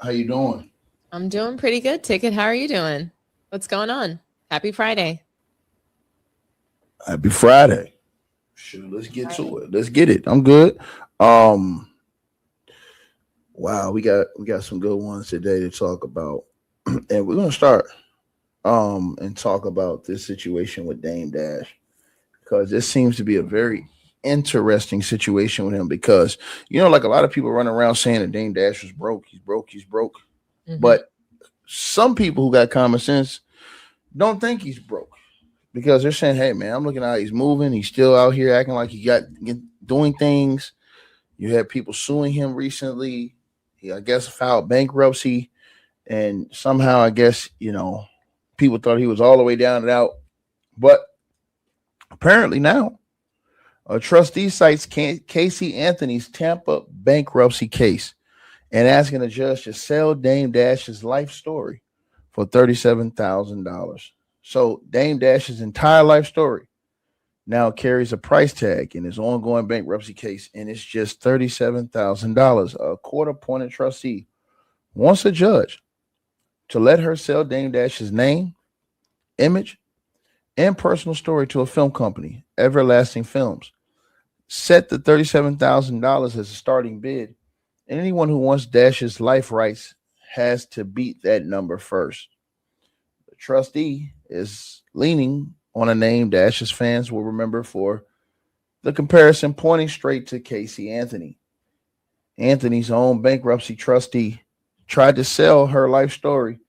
How you doing? I'm doing pretty good. Ticket, how are you doing? What's going on? Happy Friday. Happy Friday. Sure, let's get to it. Let's get it. I'm good. Um, wow, we got some good ones today to talk about, and we're gonna start and talk about this situation with Dame Dash because this seems to be a very interesting situation with him because like a lot of people run around saying that Dame Dash was broke. He's broke. He's broke. Hmm. But some people who got common sense don't think he's broke because they're saying, "Hey, man, I'm looking at how he's moving. He's still out here acting like doing things." You had people suing him recently. He, I guess, filed bankruptcy, and somehow, I guess, people thought he was all the way down and out. But apparently now, a trustee cites Casey Anthony's Tampa bankruptcy case and asking the judge to sell Dame Dash's life story for $37,000. So Dame Dash's entire life story now carries a price tag in his ongoing bankruptcy case, and it's just $37,000. A court appointed trustee wants a judge to let her sell Dame Dash's name, image, and personal story to a film company, Everlasting Films. Set the $37,000 as a starting bid, and anyone who wants Dash's life rights has to beat that number first. The trustee is leaning on a name Dash's fans will remember for the comparison pointing straight to Casey Anthony. Anthony's own bankruptcy trustee tried to sell her life story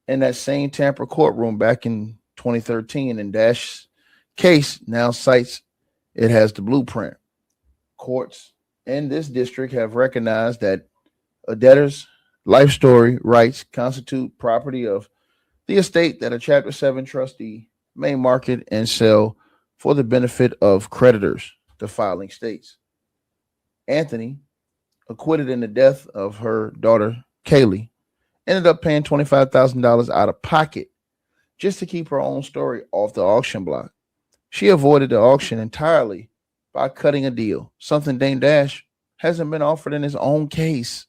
in that same Tampa courtroom back in 2013, and Dash's case now cites it has the blueprint. Courts in this district have recognized that a debtor's life story rights constitute property of the estate that a Chapter 7 trustee may market and sell for the benefit of creditors, the filing states. Anthony, acquitted in the death of her daughter, Kaylee, ended up paying $25,000 out of pocket just to keep her own story off the auction block. She avoided the auction entirely by cutting a deal, something Dame Dash hasn't been offered in his own case.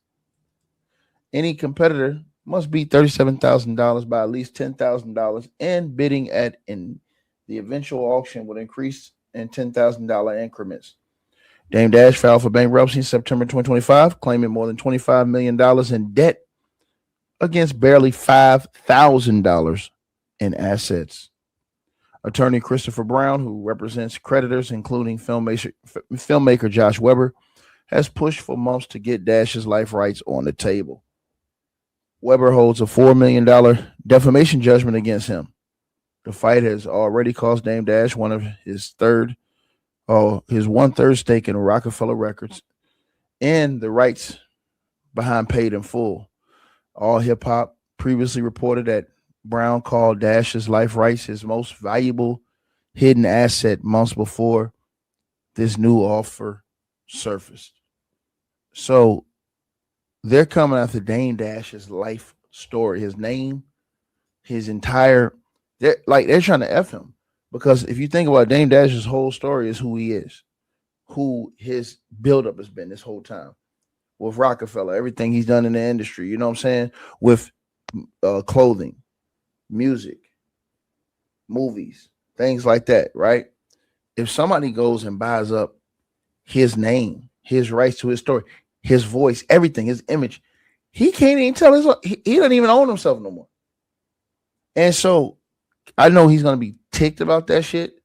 Any competitor must beat $37,000 by at least $10,000 and bidding at in the eventual auction would increase in $10,000 increments. Dame Dash filed for bankruptcy in September 2025, claiming more than $25 million in debt against barely $5,000 in assets. Attorney Christopher Brown, who represents creditors, including filmmaker Josh Weber, has pushed for months to get Dash's life rights on the table. Weber holds a $4 million defamation judgment against him. The fight has already cost Dame Dash one of his 1/3 stake in Rockefeller Records and the rights behind Paid in Full. All Hip Hop previously reported that Brown called Dash's life rights his most valuable hidden asset months before this new offer surfaced. So they're coming after Dame Dash's life story, his name, his entire. They're trying to f him because if you think about it, Dame Dash's whole story is who he is, who his buildup has been this whole time with Rockefeller, everything he's done in the industry. You know what I'm saying? With clothing, music, movies, things like that. Right? If somebody goes and buys up his name, his rights to his story, his voice, everything, his image, he can't even tell he doesn't even own himself no more. And so I know he's gonna be ticked about that shit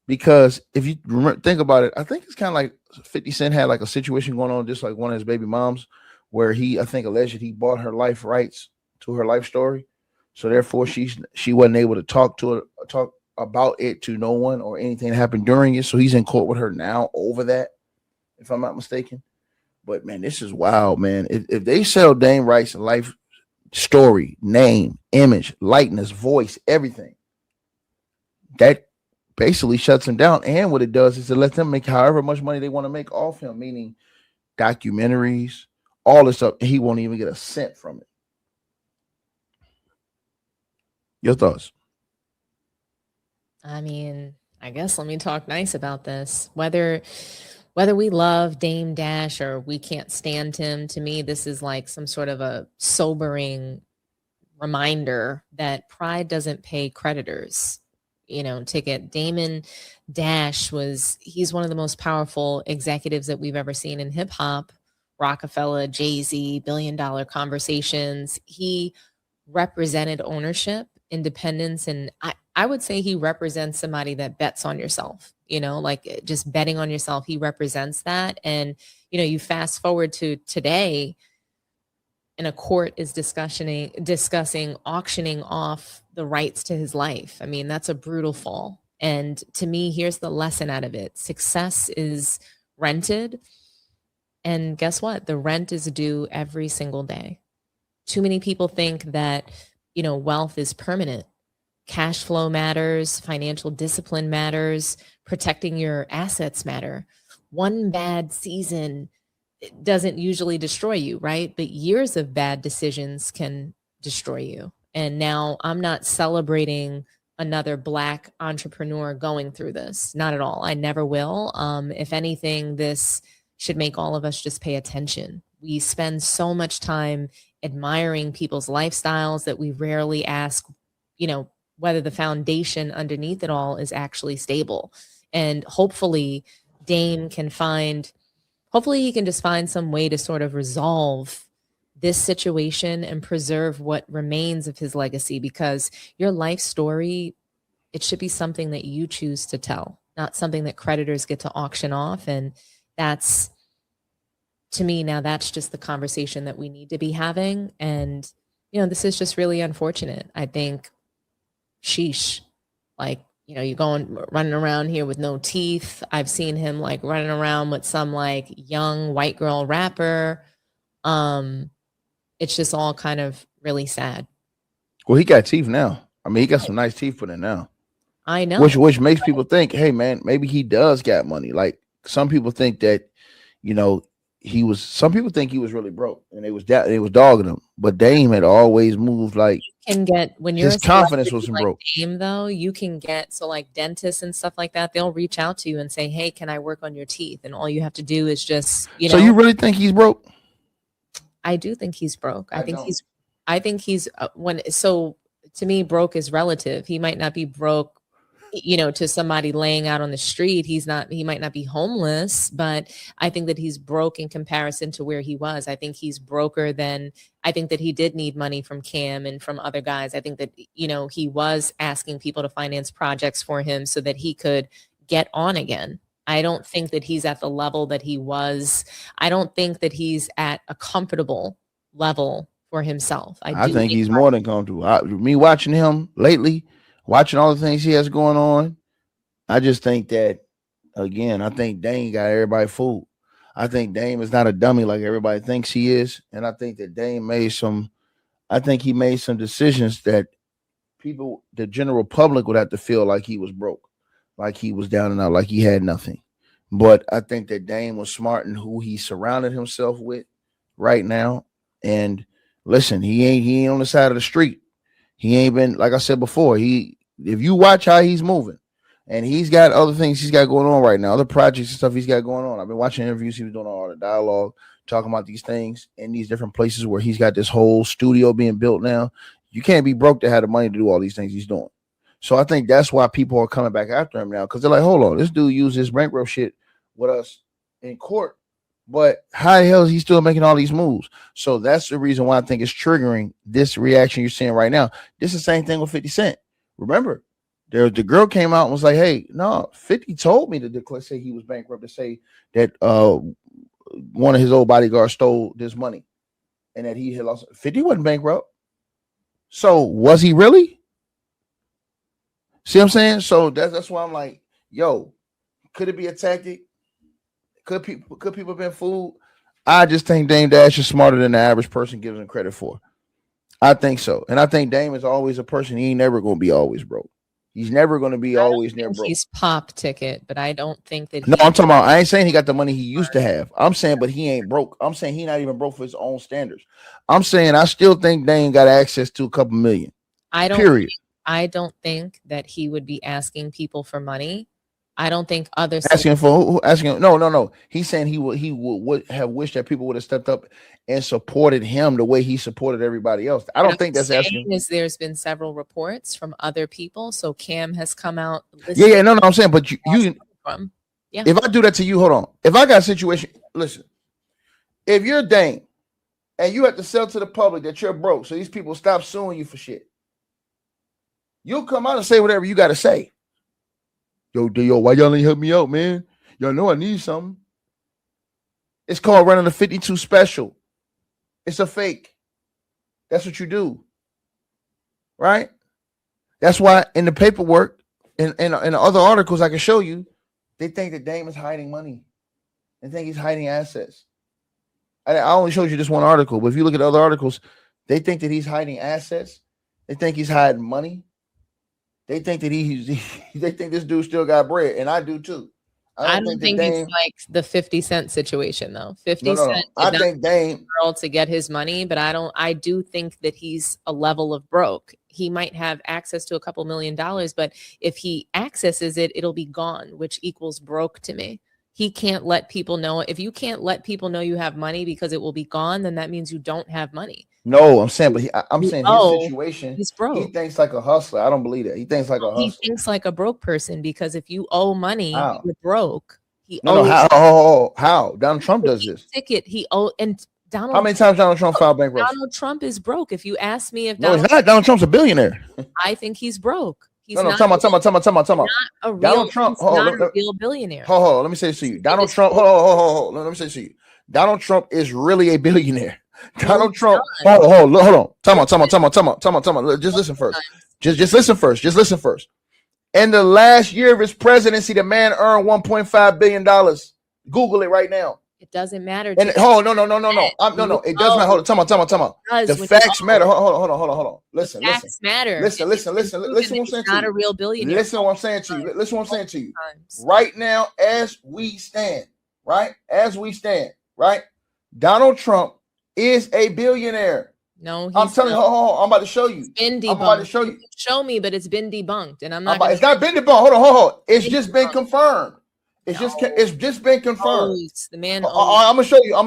because if you think about it, I think it's kind of like 50 Cent had like a situation going on, just like one of his baby moms, where I think alleged he bought her life rights to her life story, so therefore she wasn't able to talk about it to no one or anything that happened during it. So he's in court with her now over that, if I'm not mistaken. But man, this is wild, man. If they sell Dame rights and life story, name, image, likeness, voice, everything, that basically shuts him down. And what it does is it lets them make however much money they want to make off him, meaning documentaries, all this stuff. And he won't even get a cent from it. Your thoughts? I mean, I guess let me talk nice about this. Whether whether we love Dame Dash or we can't stand him, to me, this is like some sort of a sobering reminder that pride doesn't pay creditors. Ticket. Damon Dash he's one of the most powerful executives that we've ever seen in hip hop. Rockefeller, Jay-Z, billion-dollar conversations. He represented ownership, independence, and I would say he represents somebody that bets on yourself, like just betting on yourself. He represents that. And, you fast forward to today, and a court is discussing auctioning off the rights to his life. I mean, that's a brutal fall. And to me, here's the lesson out of it. Success is rented. And guess what? The rent is due every single day. Too many people think that, wealth is permanent. Cash flow matters, financial discipline matters, protecting your assets matter. One bad season doesn't usually destroy you, right? But years of bad decisions can destroy you. And now I'm not celebrating another Black entrepreneur going through this. Not at all. I never will. If anything, this should make all of us just pay attention. We spend so much time admiring people's lifestyles that we rarely ask, whether the foundation underneath it all is actually stable. And hopefully Dame can hopefully he can just find some way to sort of resolve this situation and preserve what remains of his legacy, because your life story, it should be something that you choose to tell, not something that creditors get to auction off. And that's, to me, now that's just the conversation that we need to be having. And, this is just really unfortunate. I think, sheesh, like, you're running around here with no teeth. I've seen him like running around with some like young white girl rapper. It's just all kind of really sad. Well, he got teeth now. I mean, he got some nice teeth put in now. I know. Which makes people think, hey man, maybe he does got money. Like some people think that, some people think he was really broke and it was dogging him. But Dame had always moved like, can get when you're his confidence wasn't like broke. Dame, though, you can get like dentists and stuff like that. They'll reach out to you and say, "Hey, can I work on your teeth?" And all you have to do is just, So you really think he's broke? I do think he's broke. I think he's so to me, broke is relative. He might not be broke, to somebody laying out on the street. He might not be homeless, but I think that he's broke in comparison to where he was. I think he's broker than, I think that he did need money from Cam and from other guys. I think that, he was asking people to finance projects for him so that he could get on again. I don't think that he's at the level that he was. I don't think that he's at a comfortable level for himself. I think he's more than comfortable. Me watching him lately, watching all the things he has going on, I just think that, again, I think Dame got everybody fooled. I think Dame is not a dummy like everybody thinks he is. And I think that Dame made some decisions that people, the general public, would have to feel like he was broke, like he was down and out, like he had nothing. But I think that Dame was smart in who he surrounded himself with right now. And listen, he ain't on the side of the street. He ain't been, like I said before, if you watch how he's moving, and he's got other things he's got going on right now, other projects and stuff he's got going on. I've been watching interviews. He was doing all the dialogue, talking about these things in these different places where he's got this whole studio being built now. You can't be broke to have the money to do all these things he's doing. So I think that's why people are coming back after him now, because they're like, hold on, this dude used this bankrupt shit with us in court, but how the hell is he still making all these moves? So that's the reason why I think it's triggering this reaction you're seeing right now. This is the same thing with 50 Cent. Remember, the girl came out and was like, hey, no, 50 told me to say he was bankrupt, to say that one of his old bodyguards stole this money and that he had lost. 50 wasn't bankrupt. So was he really? See what I'm saying? So that's why I'm like, yo, could it be a tactic? Could people have been fooled? I just think Dame Dash is smarter than the average person gives him credit for. I think so. And I think Dame is always a person. He ain't never going to be always broke. He's never going to be always near broke. He's pop ticket, but I don't think that. No, I'm talking about, I ain't saying he got the money he used to have. I'm saying, but he ain't broke. I'm saying he not even broke for his own standards. I'm saying I still think Dame got access to a couple million. I don't think that he would be asking people for money I don't think other Asking for who? Asking? No. He's saying he would have wished that people would have stepped up and supported him the way he supported everybody else. I don't think that's asking. Is there's been several reports from other people, so Cam has come out. Yeah, no, I'm saying, but you yeah. If I do that to you, hold on. If I got a situation, listen. If you're Dame and you have to sell to the public that you're broke, so these people stop suing you for shit, you'll come out and say whatever you got to say. Yo, why y'all ain't help me out, man? Y'all know I need something. It's called running a 52 special. It's a fake. That's what you do. Right? That's why in the paperwork, in the other articles I can show you, they think that Dame is hiding money. They think he's hiding assets. I only showed you this one article, but if you look at other articles, they think that he's hiding assets. They think he's hiding money. They think that they think this dude still got bread, and I do too. I don't think it's like the 50 Cent situation though. 50 Cent I think Dame girl to get his money, but I do think that he's a level of broke. He might have access to a couple $1 million, but if he accesses it, it'll be gone, which equals broke to me. He can't let people know. If you can't let people know you have money because it will be gone, then that means you don't have money. No, I'm saying, but I'm saying his situation. He's broke. He thinks like a hustler. I don't believe that. He thinks like a hustler. He thinks like a broke person because if you owe money, you're broke. How? Donald Trump does this. Ticket. And Donald. How many times Donald Trump filed bankruptcy? Donald Trump is broke. If you ask me if no, he's not. Donald Trump's a billionaire. I think he's broke. He's talking about. Donald Trump. Not a real billionaire. Hold on. Let me say this to you. Donald Trump. Hold on. Let me say this to you. Donald Trump is really a billionaire. Donald Trump. Hold on. Time out. Just listen first. Just listen first. In the last year of his presidency, the man earned $1.5 billion. Google it right now. It doesn't matter. And no. It does matter. Hold on. Time out. The facts matter. Hold on. Listen. Facts matter. Listen. Listen what I'm saying to you. Not a real billionaire. Listen what I'm saying to you. Right now, as we stand, right? Donald Trump is a billionaire. No, I'm telling you. I'm about to show you. It's been debunked. I'm about to show you. Show me, but it's been debunked, and I'm not. It's not been debunked. Hold on. It's just been confirmed. It's just been confirmed. The man. I'm gonna show you. I'm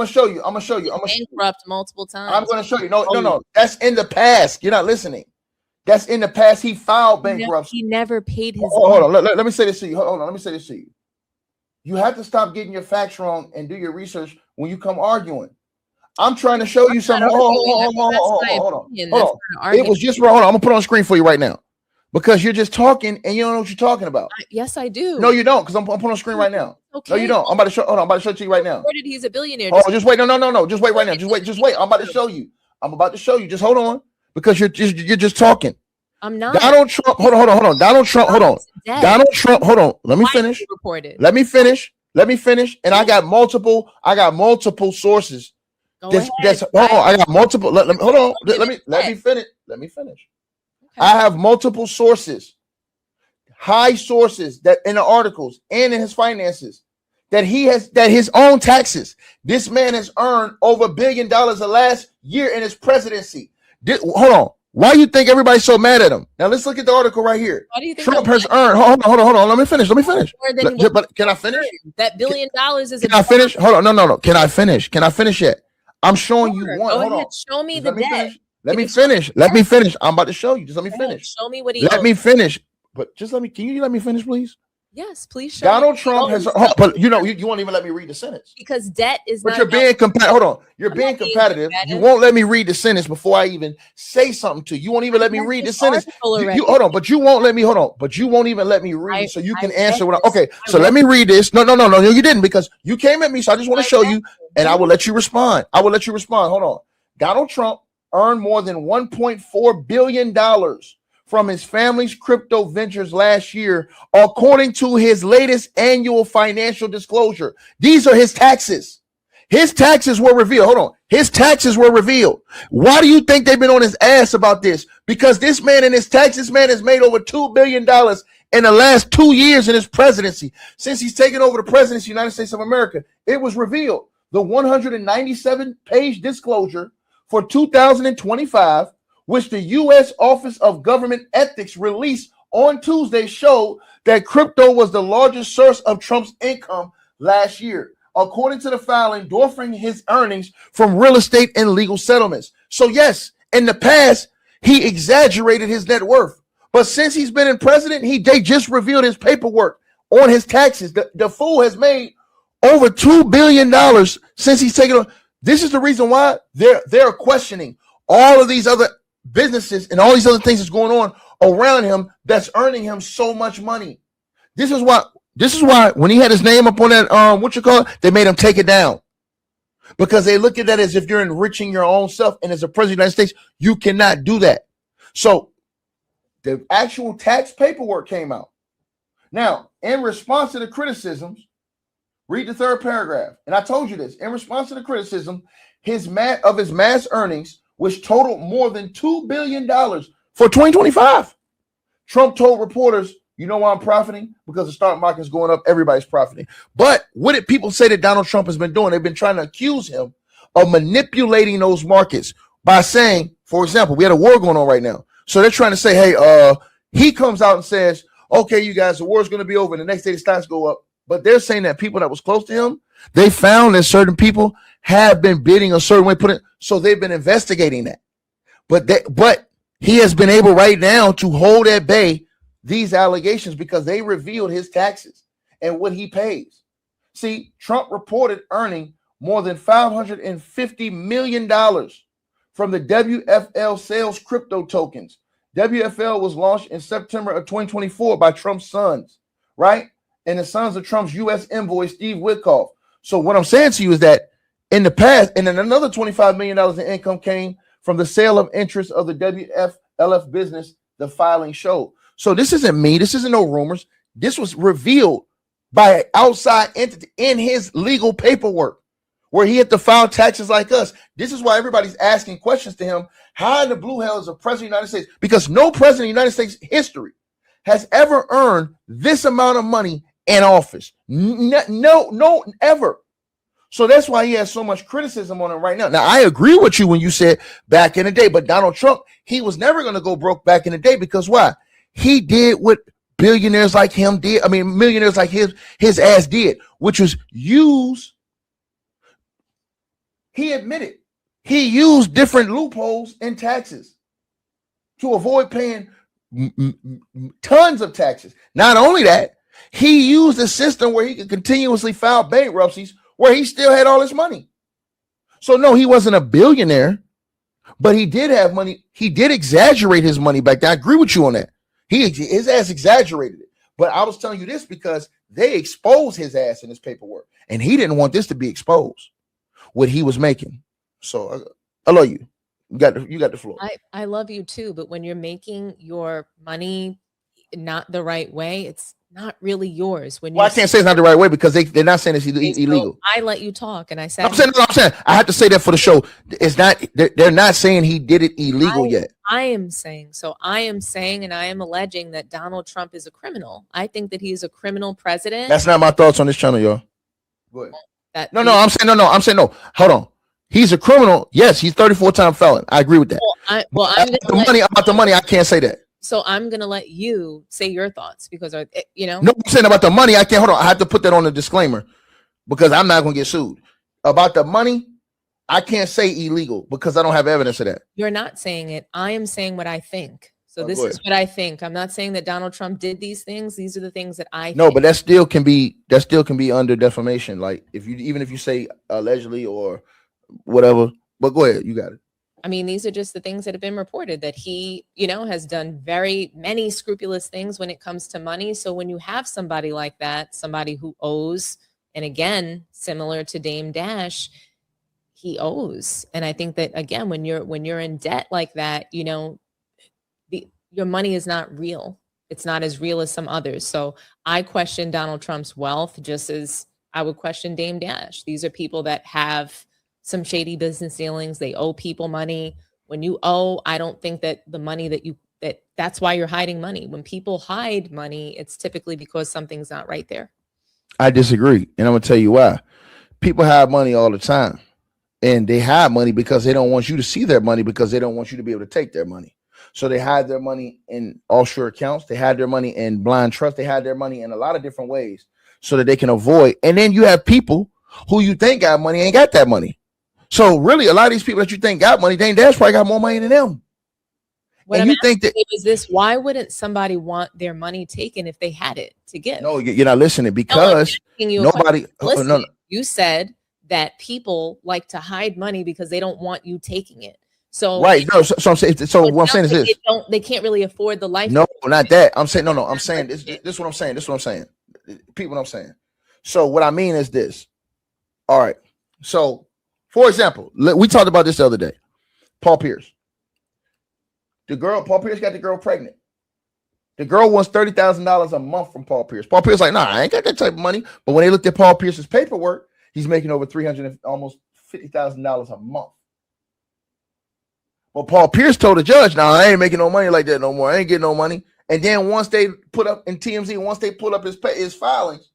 bankrupt multiple times. I'm gonna show you. No. That's in the past. You're not listening. That's in the past. He filed bankruptcy. He never paid his. Hold on. Let me say this to you. Hold on. Let me say this to you. You have to stop getting your facts wrong and do your research when you come arguing. I'm trying to show you something. Hold on. It was just wrong. Hold on. I'm gonna put it on screen for you right now. Because you're just talking and you don't know what you're talking about. Yes, I do. No, you don't, because I'm putting on screen right now. Okay. No, you don't. I'm about to show. Hold on, I'm about to show it to you right now. He's a billionaire. Oh, just wait. No. Just wait right now. Just wait. I'm about to show you. Just hold on, because you're just talking. I'm not. Donald Trump. Hold on. Donald Trump. Hold on. Let me finish. Let me finish. And I got multiple sources. I got multiple. Hold on. Let me finish. I have multiple sources, high sources that in the articles and in his finances that his own taxes. This man has earned over $1 billion the last year in his presidency. Hold on. Why do you think everybody's so mad at him? Now let's look at the article right here. Why do you think Trump has earned? Hold on. Let me finish. But can I finish? That $1 billion is. Can I finish? Hold on. No. Can I finish yet? I'm showing you one. Go hold ahead. on. Show me the debt. Let me finish. I'm about to show you. Just let me finish. Show me what he. Let me finish. But just let me. Can you let me finish, please? Yes, please. Show Donald Trump has. But you won't even let me read the sentence because debt is. But you're being competitive. Hold on. You're being competitive. You won't let me read the sentence before I even say something to you. You won't even let me read the sentence. Hold on. But you won't let me. Hold on. But you won't even let me read so you can answer what. Okay. So let me read this. No. You didn't, because you came at me. So I just want to show you, and I will let you respond. Hold on. Donald Trump earned more than $1.4 billion from his family's crypto ventures last year, according to his latest annual financial disclosure. These are his taxes. His taxes were revealed. Hold on. His taxes were revealed. Why do you think they've been on his ass about this? Because this man and his taxes, man, has made over $2 billion in the last 2 years in his presidency. Since he's taken over the presidency of the United States of America, it was revealed. The 197-page disclosure for 2025, which the U.S. Office of Government Ethics released on Tuesday showed that crypto was the largest source of Trump's income last year, according to the filing, dwarfing his earnings from real estate and legal settlements. So yes, in the past, he exaggerated his net worth. But since he's been in president, they just revealed his paperwork on his taxes. The fool has made over $2 billion since he's taken on. This is the reason why they're questioning all of these other businesses and all these other things that's going on around him that's earning him so much money. This is why when he had his name up on that they made him take it down. Because they look at that as if you're enriching your own self, and as a president of the United States, you cannot do that. So the actual tax paperwork came out. Now, in response to the criticisms, read the third paragraph. And I told you this. In response to the criticism, his mass earnings, which totaled more than $2 billion for 2025. Trump told reporters, you know why I'm profiting? Because the stock market is going up. Everybody's profiting. But what did people say that Donald Trump has been doing? They've been trying to accuse him of manipulating those markets by saying, for example, we had a war going on right now. So they're trying to say, hey, he comes out and says, okay, you guys, the war's going to be over. And the next day the stocks go up. But they're saying that people that was close to him, they found that certain people have been bidding a certain way, so they've been investigating that. But he has been able right now to hold at bay these allegations because they revealed his taxes and what he pays. See, Trump reported earning more than $550 million from the WFL sales crypto tokens. WFL was launched in September of 2024 by Trump's sons, right? And the sons of Trump's U.S. envoy, Steve Witkoff. So what I'm saying to you is that in the past, and then another $25 million in income came from the sale of interest of the WFLF business, the filing showed. So this isn't me. This isn't no rumors. This was revealed by an outside entity in his legal paperwork where he had to file taxes like us. This is why everybody's asking questions to him. How in the blue hell is a president of the United States? Because no president of the United States history has ever earned this amount of money in office. No, ever. So that's why he has so much criticism on him right now. Now, I agree with you when you said back in the day, but Donald Trump, he was never going to go broke back in the day because why? He did what billionaires like him did. I mean, millionaires like his ass did, which was he admitted he used different loopholes in taxes to avoid paying tons of taxes. Not only that, he used a system where he could continuously file bankruptcies where he still had all his money. So no, he wasn't a billionaire, but he did have money. He did exaggerate his money back then. I agree with you on that. His ass exaggerated it. But I was telling you this because they exposed his ass in his paperwork, and he didn't want this to be exposed, what he was making. So I love you. You got the floor. I love you too, but when you're making your money not the right way, it's not really yours. When I can't say it's not the right way because they're not saying it's illegal. So I let you talk, and I said I'm saying I have to say that for the show. It's not. They're not saying he did it illegal yet. I am saying, and I am alleging that Donald Trump is a criminal. I think that he is a criminal president. That's not my thoughts on this channel, y'all. Go ahead. I'm saying no. Hold on. He's a criminal. Yes, he's 34-time felon. I agree with that. About the money, I can't say that. So I'm going to let you say your thoughts because, No, I'm saying about the money. I can't. Hold on. I have to put that on the disclaimer because I'm not going to get sued. About the money, I can't say illegal because I don't have evidence of that. You're not saying it. I am saying what I think. So this is what I think. I'm not saying that Donald Trump did these things. These are the things that I think. But that still can be under defamation. Like even if you say allegedly or whatever. But go ahead. You got it. I mean, these are just the things that have been reported that he, has done very many scrupulous things when it comes to money. So when you have somebody like that, somebody who owes, and again, similar to Dame Dash, he owes. And I think that again, when you're in debt like that, your money is not real. It's not as real as some others. So I question Donald Trump's wealth just as I would question Dame Dash. These are people that have some shady business dealings. They owe people money. When you owe, I don't think that the money that's why you're hiding money. When people hide money, it's typically because something's not right there. I disagree. And I'm going to tell you why. People hide money all the time. And they hide money because they don't want you to see their money because they don't want you to be able to take their money. So they hide their money in offshore accounts. They hide their money in blind trust. They hide their money in a lot of different ways so that they can avoid. And then you have people who you think got money ain't got that money. So really, a lot of these people that you think got money, Dame Dash probably got more money than them. What And I'm you think that is this? Why wouldn't somebody want their money taken if they had it to give? no, you're not listening because nobody. Listen, No, you said that people like to hide money because they don't want you taking it. So right. No, so I'm saying. So what I'm saying is this. They can't really afford the life. No, not that. I'm saying no. I'm saying this. This is what I'm saying. This is what I'm saying. People, what I'm saying. So what I mean is this. All right. So, for example, we talked about this the other day. Paul Pierce. Paul Pierce got the girl pregnant. The girl wants $30,000 a month from Paul Pierce. Paul Pierce like, nah, I ain't got that type of money. But when they looked at Paul Pierce's paperwork, he's making over almost $50,000 a month. But Paul Pierce told the judge, nah, I ain't making no money like that no more. I ain't getting no money. And then once they put up in TMZ, once they pull up his filings,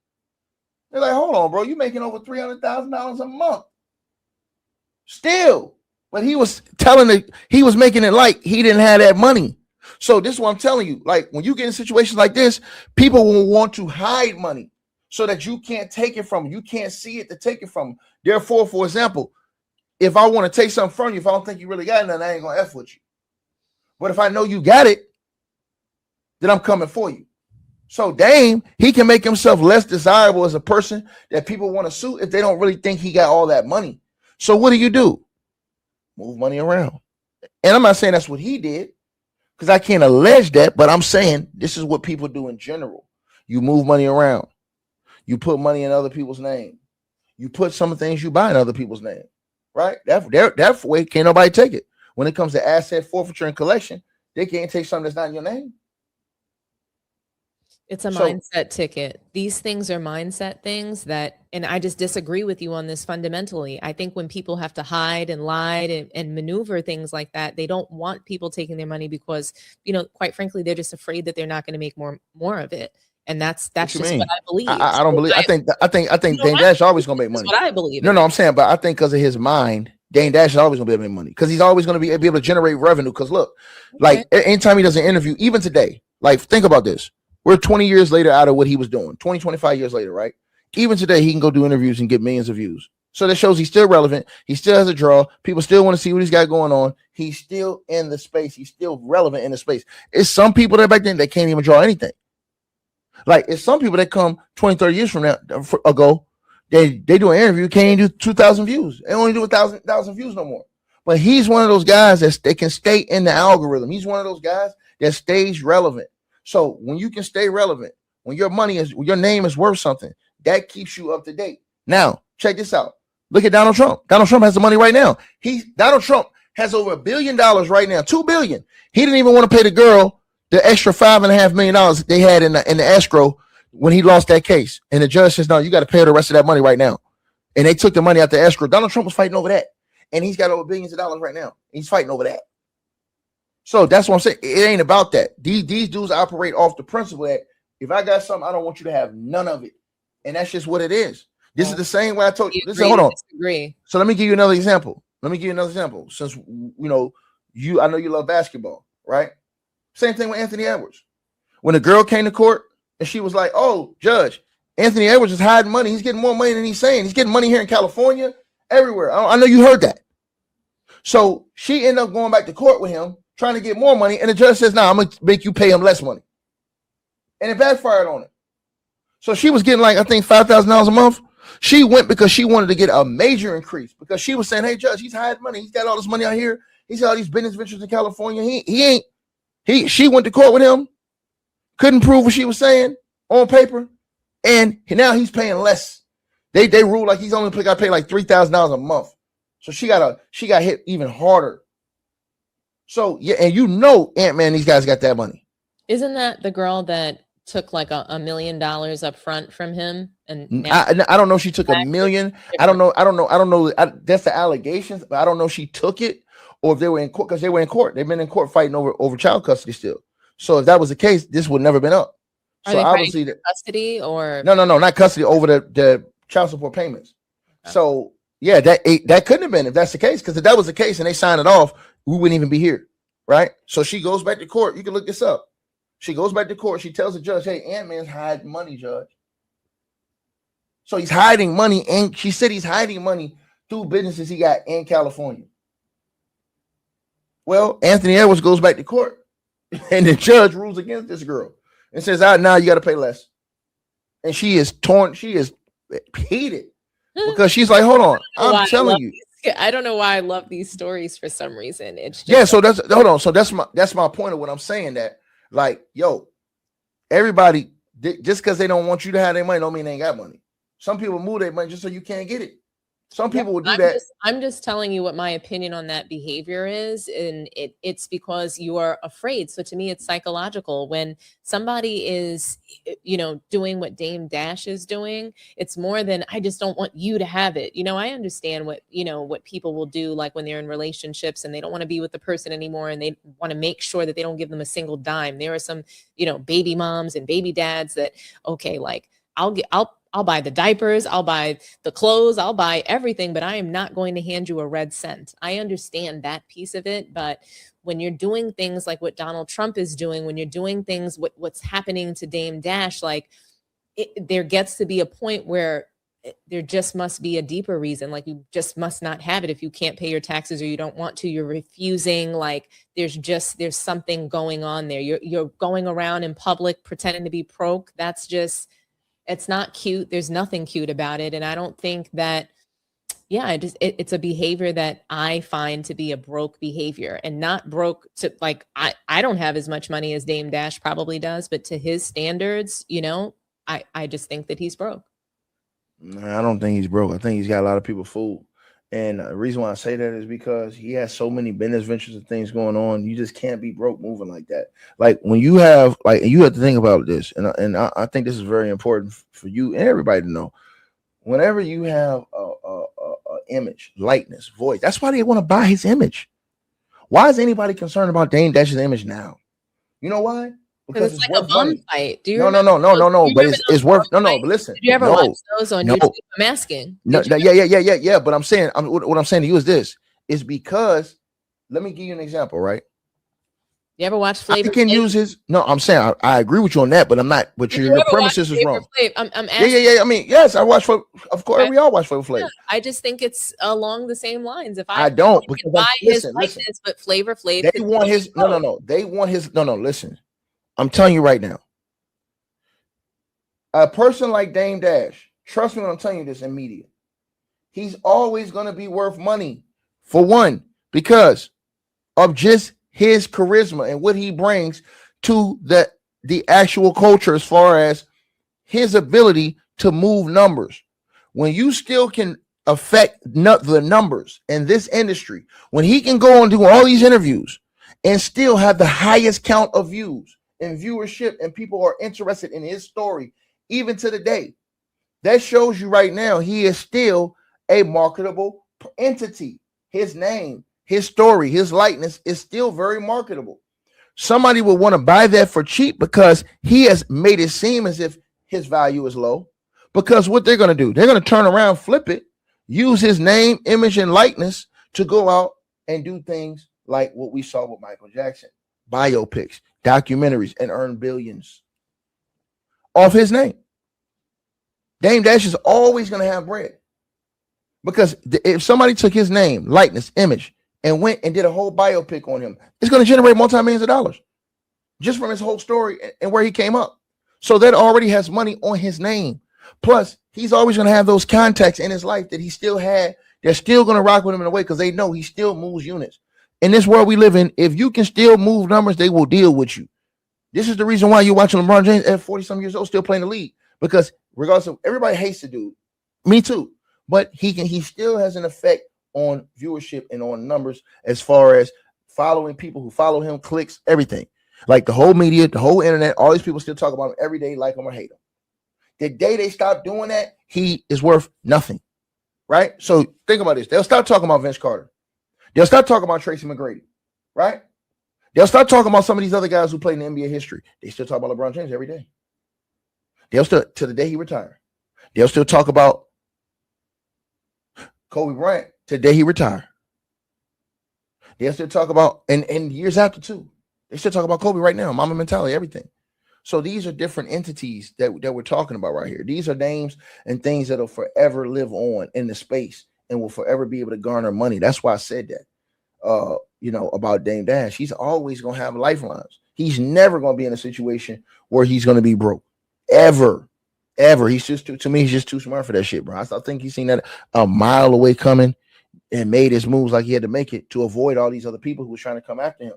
they're like, hold on, bro, you making over $300,000 a month. Still. But he was he was making it like he didn't have that money. So this is what I'm telling you. Like when you get in situations like this, people will want to hide money so that you can't take it from them. You can't see it to take it from them. Therefore, for example, if I want to take something from you, if I don't think you really got it, then I ain't gonna F with you. But if I know you got it, then I'm coming for you. So Dame, he can make himself less desirable as a person that people want to sue if they don't really think he got all that money. So what do? Move money around. And I'm not saying that's what he did because I can't allege that, but I'm saying this is what people do in general. You move money around. You put money in other people's name. You put some of the things you buy in other people's name, right? That way can't nobody take it. When it comes to asset forfeiture and collection, they can't take something that's not in your name. It's a mindset ticket. These things are mindset things and I just disagree with you on this fundamentally. I think when people have to hide and lie and maneuver things like that, they don't want people taking their money because, quite frankly, they're just afraid that they're not going to make more of it. And that's just what I believe. I don't believe. I think Dame Dash always going to make money. That's what I believe. No, I'm saying, but I think because of his mind, Dame Dash is always going to be able to make money because he's always going to be able to generate revenue. Because look, like anytime he does an interview, even today, like think about this. We're 20 years later out of what he was doing, 25 years later, right? Even today, he can go do interviews and get millions of views. So that shows he's still relevant. He still has a draw. People still want to see what he's got going on. He's still in the space. He's still relevant in the space. It's some people that back then, they can't even draw anything. Like it's some people that come 20, 30 years from now ago, they do an interview, can't even do 2,000 views. They only do 1,000 views no more. But he's one of those guys that can stay in the algorithm. He's one of those guys that stays relevant. So when you can stay relevant, when your name is worth something, that keeps you up to date. Now, check this out. Look at Donald Trump. Donald Trump has the money right now. Donald Trump has over $1 billion right now, $2 billion. He didn't even want to pay the girl the extra $5.5 million they had in the escrow when he lost that case. And the judge says, no, you got to pay her the rest of that money right now. And they took the money out the escrow. Donald Trump was fighting over that. And he's got over billions of dollars right now. He's fighting over that. So that's what I'm saying. It ain't about that. These dudes operate off the principle that if I got something, I don't want you to have none of it. And that's just what it is. This is the same way I told you. Hold on. Disagree. So let me give you another example. Since I know you love basketball, right? Same thing with Anthony Edwards. When a girl came to court and she was like, oh, judge, Anthony Edwards is hiding money. He's getting more money than he's saying. He's getting money here in California, everywhere. I know you heard that. So she ended up going back to court with him, trying to get more money, and the judge says, "No, I'm gonna make you pay him less money," and it backfired on it. So she was getting like I think $5,000 a month. She went because she wanted to get a major increase because she was saying, "Hey, judge, he's hiding money. He's got all this money out here. He's got all these business ventures in California. She went to court with him, couldn't prove what she was saying on paper, and now he's paying less. They ruled like he's only got to pay like $3,000 a month. So she got hit even harder. So yeah, and Ant-Man, these guys got that money. Isn't that the girl that took like $1 million up front from him? And I don't know. She took $1 million. I don't know. That's the allegations, but I don't know if she took it or if they were in court because they were in court. They've been in court fighting over child custody still. So if that was the case, this would never been up. So obviously, custody or no, not custody over the child support payments. Okay. So yeah, that couldn't have been if that's the case. Because if that was the case and they signed it off, we wouldn't even be here, right? So she goes back to court. You can look this up. She goes back to court. She tells the judge, hey, Ant-Man's hiding money, judge. So he's hiding money, and she said he's hiding money through businesses he got in California. Well, Anthony Edwards goes back to court, and the judge rules against this girl and says, now you got to pay less. And she is torn. She is heated because she's like, hold on, I'm telling you. I don't know why I love these stories for some reason. It's just so that's hold on. So that's my point of what I'm saying, that like, yo, everybody, just because they don't want you to have their money don't mean they ain't got money. Some people move their money just so you can't get it. Some people will do that. I'm just telling you what my opinion on that behavior is. And it's because you are afraid. So to me, it's psychological. When somebody is, doing what Dame Dash is doing, it's more than, I just don't want you to have it. I understand what people will do, like when they're in relationships and they don't want to be with the person anymore. And they want to make sure that they don't give them a single dime. There are some, baby moms and baby dads that, okay, like I'll buy the diapers, I'll buy the clothes, I'll buy everything, but I am not going to hand you a red cent. I understand that piece of it, but when you're doing things like what Donald Trump is doing, when you're doing things, what's happening to Dame Dash, like there gets to be a point where there just must be a deeper reason. Like you just must not have it. If you can't pay your taxes or you don't want to, you're refusing. Like there's something going on there. You're going around in public pretending to be broke. That's just, it's not cute. There's nothing cute about it. And I don't think that, it's a behavior that I find to be a broke behavior, and not broke to like, I don't have as much money as Dame Dash probably does, but to his standards, I just think that he's broke. I don't think he's broke. I think he's got a lot of people fooled. And the reason why I say that is because he has so many business ventures and things going on. You just can't be broke moving like that. Like when you have, you have to think about this. And I think this is very important for you and everybody to know. Whenever you have a image, likeness, voice, that's why they want to buy his image. Why is anybody concerned about Dame Dash's image now? You know why? Because it's like a bum fight. Do you no. But it's worth But listen. Did you ever watch those on YouTube? I'm asking. Yeah. But I'm saying, what I'm saying to you is this: is because, let me give you an example, right? You ever watch Flavor Flav? Can use his. No, I'm saying I agree with you on that, but I'm not. But your premises is wrong. I'm asking. Yeah. I mean, yes, I watch for. Of course, we all watch Flavor Flav. I just think it's along the same lines. If I don't, because buy his likeness, but Flavor Flav. They want his. No. They want his. No. Listen. I'm telling you right now, a person like Dame Dash, trust me when I'm telling you this in media, he's always going to be worth money, for one, because of just his charisma and what he brings to the actual culture, as far as his ability to move numbers. When you still can affect the numbers in this industry, when he can go and do all these interviews and still have the highest count of views and viewership, and people are interested in his story, even to the day, that shows you right now he is still a marketable entity. His name, his story, his likeness is still very marketable. Somebody will want to buy that for cheap because he has made it seem as if his value is low. Because what they're going to do, they're going to turn around, flip it, use his name, image, and likeness to go out and do things like what we saw with Michael Jackson, biopics, documentaries, and earn billions off his name. Dame Dash is always going to have bread, because if somebody took his name, likeness, image, and went and did a whole biopic on him, it's going to generate multi-millions of dollars just from his whole story and where he came up. So that already has money on his name. Plus, he's always going to have those contacts in his life that he still had. They're still going to rock with him in a way because they know he still moves units. In this world we live in, if you can still move numbers, they will deal with you. This is the reason why you're watching LeBron James at 40-some years old still playing the league, because regardless of, everybody hates the dude, me too, but he still has an effect on viewership and on numbers, as far as following people who follow him, clicks, everything. Like the whole media, the whole internet, all these people still talk about him every day, like him or hate him. The day they stop doing that, he is worth nothing, right? So think about this. They'll stop talking about Vince Carter. They'll start talking about Tracy McGrady, right? They'll start talking about some of these other guys who played in the NBA history. They still talk about LeBron James every day. They'll still, to the day he retired. They'll still talk about Kobe Bryant to the day he retired. They still talk about, and years after too, they still talk about Kobe right now, Mamba mentality, everything. So these are different entities that we're talking about right here. These are names and things that'll forever live on in the space and will forever be able to garner money. That's why I said that. About Dame Dash. He's always gonna have lifelines. He's never gonna be in a situation where he's gonna be broke. Ever. He's just to me, he's just too smart for that shit, bro. I think he's seen that a mile away coming and made his moves like he had to make it to avoid all these other people who was trying to come after him.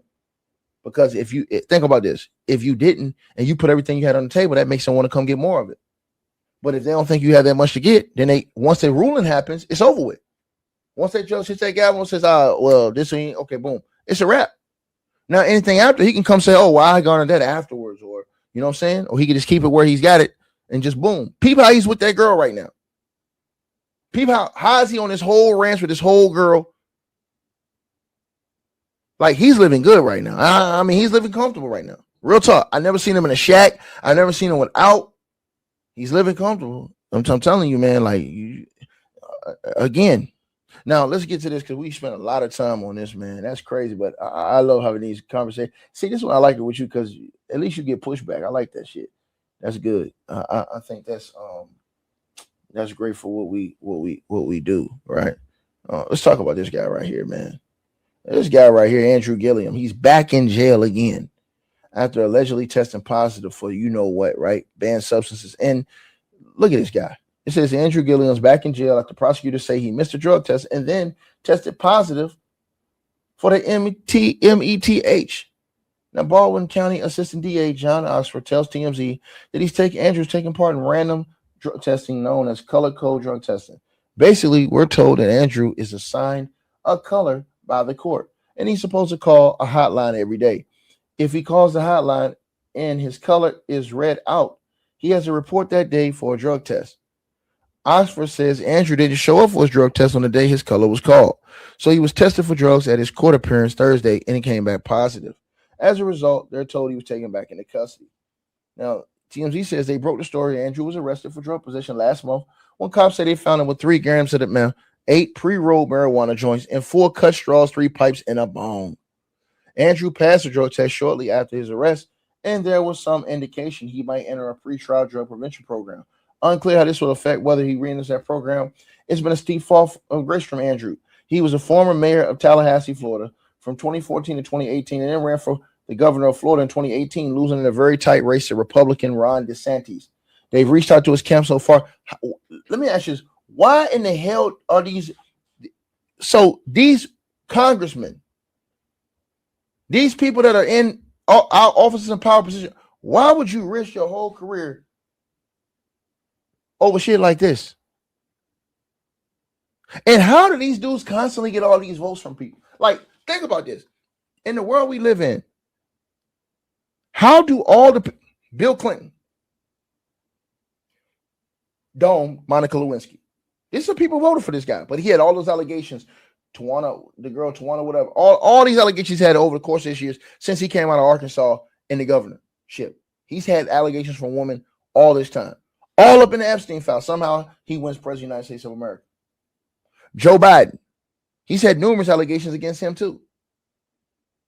Because if you think about this, if you didn't and you put everything you had on the table, that makes them want to come get more of it. But if they don't think you have that much to get, then once the ruling happens, it's over with. Once that judge hits that gavel and says, well, this ain't okay, boom, it's a wrap. Now, anything after, he can come say, oh, well, I garnered that afterwards, or you know what I'm saying? Or he can just keep it where he's got it and just boom. Peep how he's with that girl right now. Peep how is he on this whole ranch with this whole girl? Like, he's living good right now. I mean, he's living comfortable right now. Real talk. I never seen him in a shack. I never seen him without. He's living comfortable. I'm telling you, man, like, again. Now, let's get to this because we spent a lot of time on this, man. That's crazy, but I love having these conversations. See, this is why I like it with you because at least you get pushback. I like that shit. That's good. I think that's great for what we do, right? Let's talk about this guy right here, man. This guy right here, Andrew Gilliam, he's back in jail again after allegedly testing positive for you know what, right? Banned substances. And look at this guy. It says Andrew Gilliam's back in jail after prosecutors say he missed a drug test and then tested positive for the METH. Now, Baldwin County Assistant DA John Oxford tells TMZ that Andrew's taking part in random drug testing known as color code drug testing. Basically, we're told that Andrew is assigned a color by the court, and he's supposed to call a hotline every day. If he calls the hotline and his color is read out, he has to report that day for a drug test. Oxford says Andrew didn't show up for his drug test on the day his color was called. So he was tested for drugs at his court appearance Thursday, and he came back positive. As a result, they're told he was taken back into custody. Now, TMZ says they broke the story. Andrew was arrested for drug possession last month when cops said they found him with 3 grams of the 8 pre-rolled marijuana joints and 4 cut straws, 3 pipes, and a bong. Andrew passed the drug test shortly after his arrest, and there was some indication he might enter a pretrial drug prevention program. Unclear how this will affect whether he re-enters that program. It's been a steep fall of grace from Andrew. He was a former mayor of Tallahassee, Florida, from 2014 to 2018, and then ran for the governor of Florida in 2018, losing in a very tight race to Republican Ron DeSantis. They've reached out to his camp so far. Let me ask you this. Why in the hell are these congressmen, these people that are in our offices and power position, why would you risk your whole career over shit like this? And how do these dudes constantly get all these votes from people? Like, think about this. In the world we live in, how do Bill Clinton, Monica Lewinsky, these are people voted for this guy, but he had all those allegations. The girl Tawana, whatever, all these allegations he's had over the course of this years since he came out of Arkansas in the governorship. He's had allegations from women all this time, all up in the Epstein file. Somehow he wins president of the United States of America. Joe Biden, he's had numerous allegations against him too.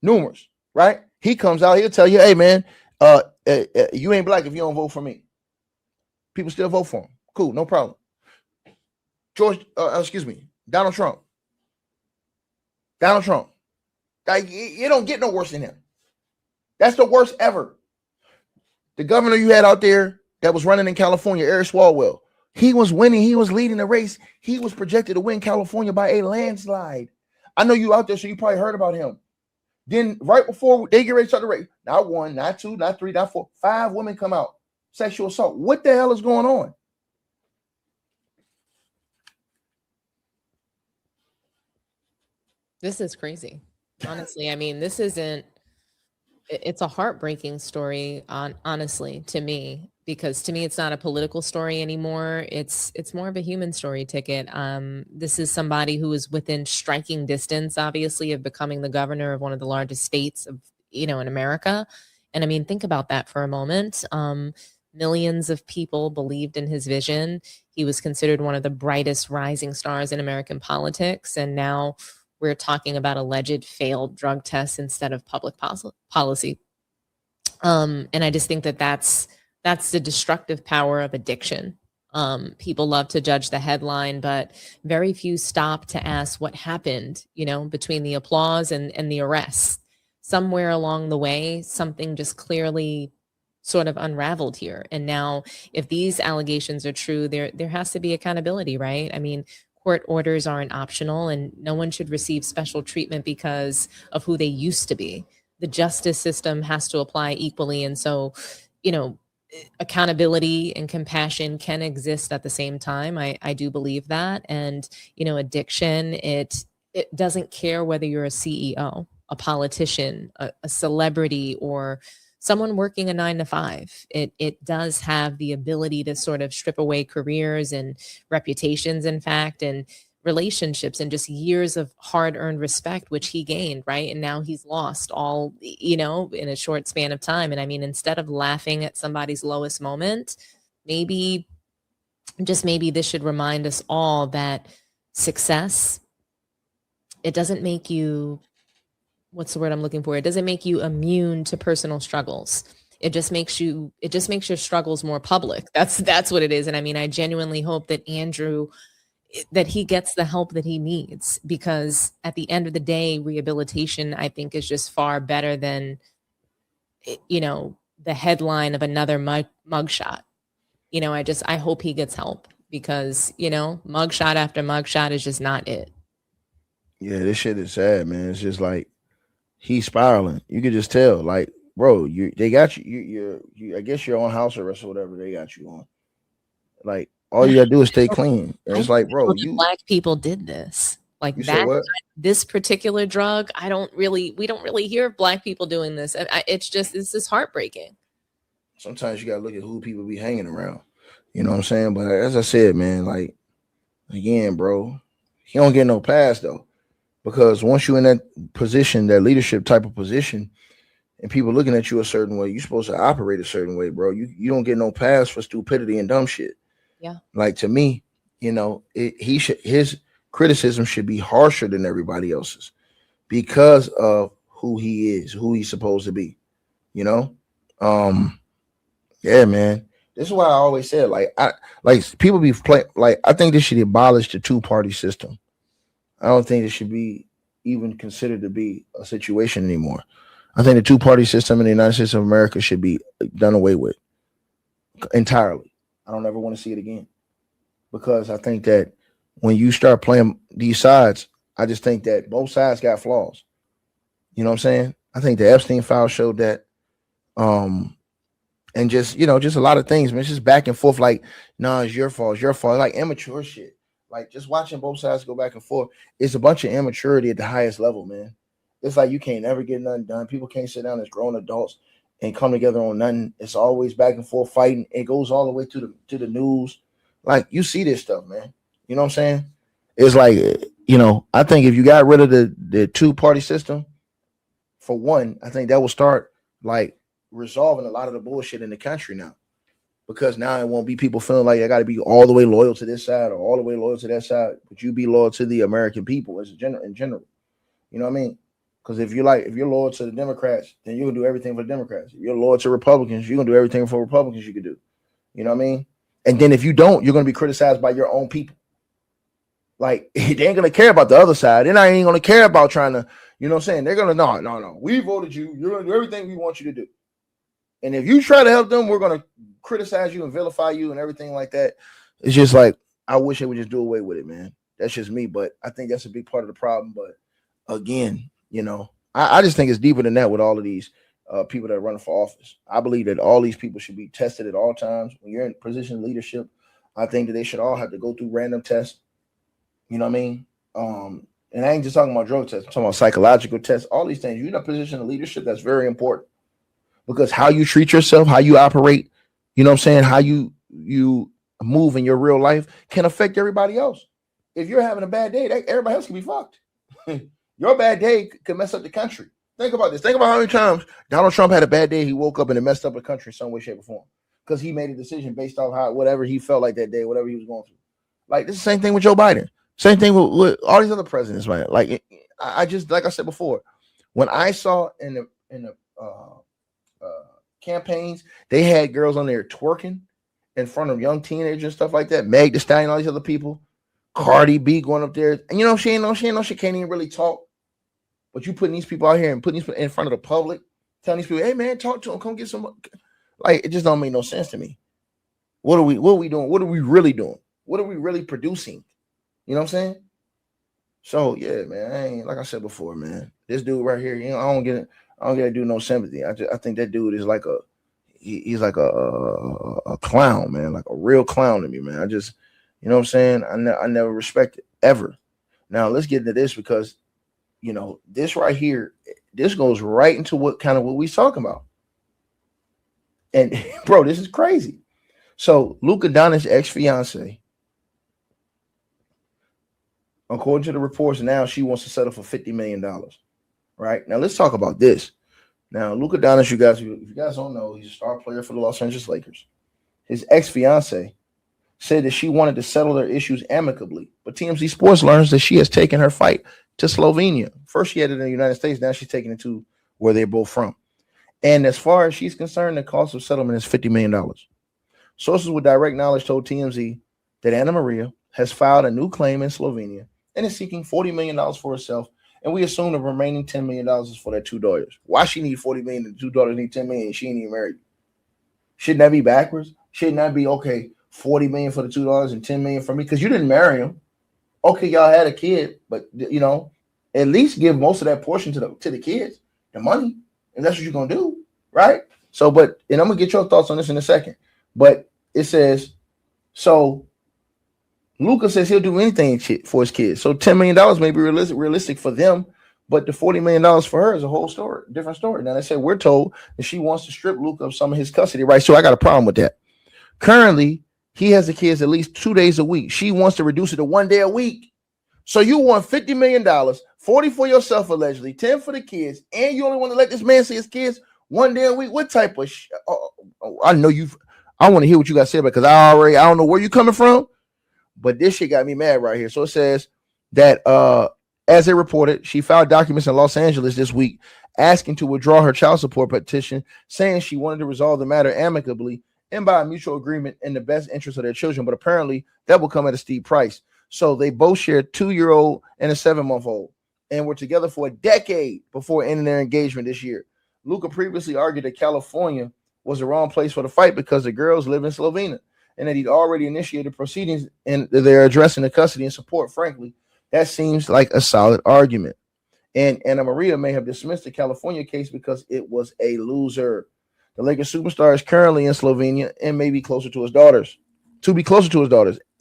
Numerous, right? He comes out, he'll tell you, hey man, you ain't black if you don't vote for me. People still vote for him. Cool, no problem. Donald Trump. Like, you don't get no worse than him. That's the worst ever. The governor you had out there that was running in California, Eric Swalwell, he was winning. He was leading the race. He was projected to win California by a landslide. I know you out there, so you probably heard about him. Then right before they get ready to start the race, not 1, not 2, not 3, not 4, 5 women come out. Sexual assault. What the hell is going on? This is crazy. Honestly, I mean, it's a heartbreaking story honestly to me, because to me it's not a political story anymore. It's more of a human story ticket. This is somebody who is within striking distance, obviously, of becoming the governor of one of the largest states of, in America. And I mean, think about that for a moment. Millions of people believed in his vision. He was considered one of the brightest rising stars in American politics. And now we're talking about alleged failed drug tests instead of public policy. And I just think that that's the destructive power of addiction. People love to judge the headline, but very few stop to ask what happened, between the applause and the arrest. Somewhere along the way, something just clearly sort of unraveled here. And now, if these allegations are true, there has to be accountability, right? I mean, court orders aren't optional, and no one should receive special treatment because of who they used to be. The justice system has to apply equally. And so, accountability and compassion can exist at the same time. I do believe that. And, addiction, it doesn't care whether you're a CEO, a politician, a celebrity, or someone working a 9 to 5. It does have the ability to sort of strip away careers and reputations, in fact, and relationships, and just years of hard-earned respect, which he gained, right? And now he's lost all, in a short span of time. And I mean, instead of laughing at somebody's lowest moment, maybe this should remind us all that success, it doesn't make you, what's the word I'm looking for? It doesn't make you immune to personal struggles. It just makes your struggles more public. That's what it is. And I mean, I genuinely hope that Andrew, that he gets the help that he needs, because at the end of the day, rehabilitation, I think, is just far better than, the headline of another mugshot. I hope he gets help, because, mugshot after mugshot is just not it. Yeah, this shit is sad, man. It's just like he's spiraling. You could just tell, like, bro, they got you. I guess you're on house arrest or whatever they got you on. Like, all you gotta do is stay clean. And it's like, bro, black people did this. Like that, this particular drug, we don't really hear of black people doing this. It's just heartbreaking. Sometimes you gotta look at who people be hanging around. You know what I'm saying? But as I said, man, like, again, bro, he don't get no pass though. Because once you're in that position, that leadership type of position, and people looking at you a certain way, you're supposed to operate a certain way, bro. You don't get no pass for stupidity and dumb shit. Yeah. Like, to me, his criticism should be harsher than everybody else's because of who he is, who he's supposed to be. Yeah, man. This is why I always said, people be playing, like, I think this should abolish the 2-party system. I don't think it should be even considered to be a situation anymore. I think the 2-party system in the United States of America should be done away with entirely. I don't ever want to see it again, because I think that when you start playing these sides, I just think that both sides got flaws. You know what I'm saying? I think the Epstein file showed that. And just a lot of things, man. It's just back and forth, like, nah, it's your fault, like immature shit. Like, just watching both sides go back and forth, it's a bunch of immaturity at the highest level, man. It's like you can't ever get nothing done. People can't sit down as grown adults and come together on nothing. It's always back and forth fighting. It goes all the way to the news. Like, you see this stuff, man. You know what I'm saying? It's like, I think if you got rid of the 2-party system, for one, I think that will start, like, resolving a lot of the bullshit in the country now. Because now it won't be people feeling like they got to be all the way loyal to this side or all the way loyal to that side, but you be loyal to the American people in general. You know what I mean? Because if you're loyal to the Democrats, then you're gonna do everything for the Democrats. If you're loyal to Republicans, you're gonna do everything for Republicans you can do. You know what I mean? And then if you don't, you're gonna be criticized by your own people. Like, they ain't gonna care about the other side. They're not even gonna care about trying to, you know what I'm saying? They're gonna no. We voted you. You're gonna do everything we want you to do. And if you try to help them, we're gonna criticize you and vilify you and everything like that. It's just like, I wish they would just do away with it, man. That's just me, but I think that's a big part of the problem. But again, I just think it's deeper than that with all of these people that are running for office. I believe that all these people should be tested at all times. When you're in a position of leadership, I think that they should all have to go through random tests. You know what I mean? And I ain't just talking about drug tests. I'm talking about psychological tests, all these things. You're in a position of leadership that's very important, because how you treat yourself, how you operate, you know what I'm saying, how you move in your real life can affect everybody else. If you're having a bad day, everybody else can be fucked. Your bad day could mess up the country. Think about this. Think about how many times Donald Trump had a bad day. He woke up and it messed up the country in some way, shape, or form, because he made a decision based off whatever he felt like that day, whatever he was going through. Like, this is the same thing with Joe Biden. Same thing with all these other presidents, man. Like, I just, like I said before, when I saw in the campaigns, they had girls on there twerking in front of young teenagers and stuff like that. Meg Thee Stallion, all these other people. Cardi B going up there, and she can't even really talk. But you putting these people out here and putting these people in front of the public, telling these people, "Hey man, talk to them, come get some." Like, it just don't make no sense to me. What are we doing? What are we really doing? What are we really producing? You know what I'm saying? So yeah, man. I ain't, like I said before, man. This dude right here, I don't get to do no sympathy. I think that dude is like he's like a clown, man, like a real clown to me, man. I just, you know what I'm saying? I never respected ever. Now let's get into this, because this right here, this goes right into what we talking about. And bro, this is crazy. So Luka Doncic's ex-fiance, according to the reports, now she wants to settle for $50 million. Right? Now let's talk about this. Now, Luka Doncic, if you guys don't know, he's a star player for the Los Angeles Lakers. His ex-fiance said that she wanted to settle their issues amicably, but TMZ Sports learns that she has taken her fight to Slovenia. First, she had it in the United States. Now she's taking it to where they're both from. And as far as she's concerned, the cost of settlement is $50 million. Sources with direct knowledge told TMZ that Anna Maria has filed a new claim in Slovenia and is seeking $40 million for herself. And we assume the remaining $10 million is for their two daughters. Why she need $40 million and the two daughters need $10 million and she ain't even married? Shouldn't that be backwards? Shouldn't that be, okay, $40 million for the two daughters and $10 million for me? Because you didn't marry him. Okay, y'all had a kid, but at least give most of that portion to the kids, the money, and that's what you're gonna do, right? So, and I'm gonna get your thoughts on this in a second. But it says, so Luka says he'll do anything for his kids. So $10 million may be realistic for them, but the $40 million for her is a whole story, different story. Now they say we're told that she wants to strip Luka of some of his custody rights. So I got a problem with that. Currently, he has the kids at least 2 days a week. She wants to reduce it to 1 day a week. So you want $50 million, 40 for yourself allegedly, 10 for the kids, and you only want to let this man see his kids 1 day a week. What type of I know I want to hear what you guys say, because I don't know where you're coming from, but this shit got me mad right here. So it says that as they reported, she filed documents in Los Angeles this week asking to withdraw her child support petition, saying she wanted to resolve the matter amicably and by a mutual agreement in the best interest of their children. But apparently that will come at a steep price. So they both share a 2-year-old and a 7-month-old and were together for a decade before ending their engagement this year. Luka previously argued that California was the wrong place for the fight because the girls live in Slovenia and that he'd already initiated proceedings and they're addressing the custody and support. Frankly, that seems like a solid argument. And Anna Maria may have dismissed the California case because it was a loser. The Lakers superstar is currently in Slovenia and may be closer to his daughters.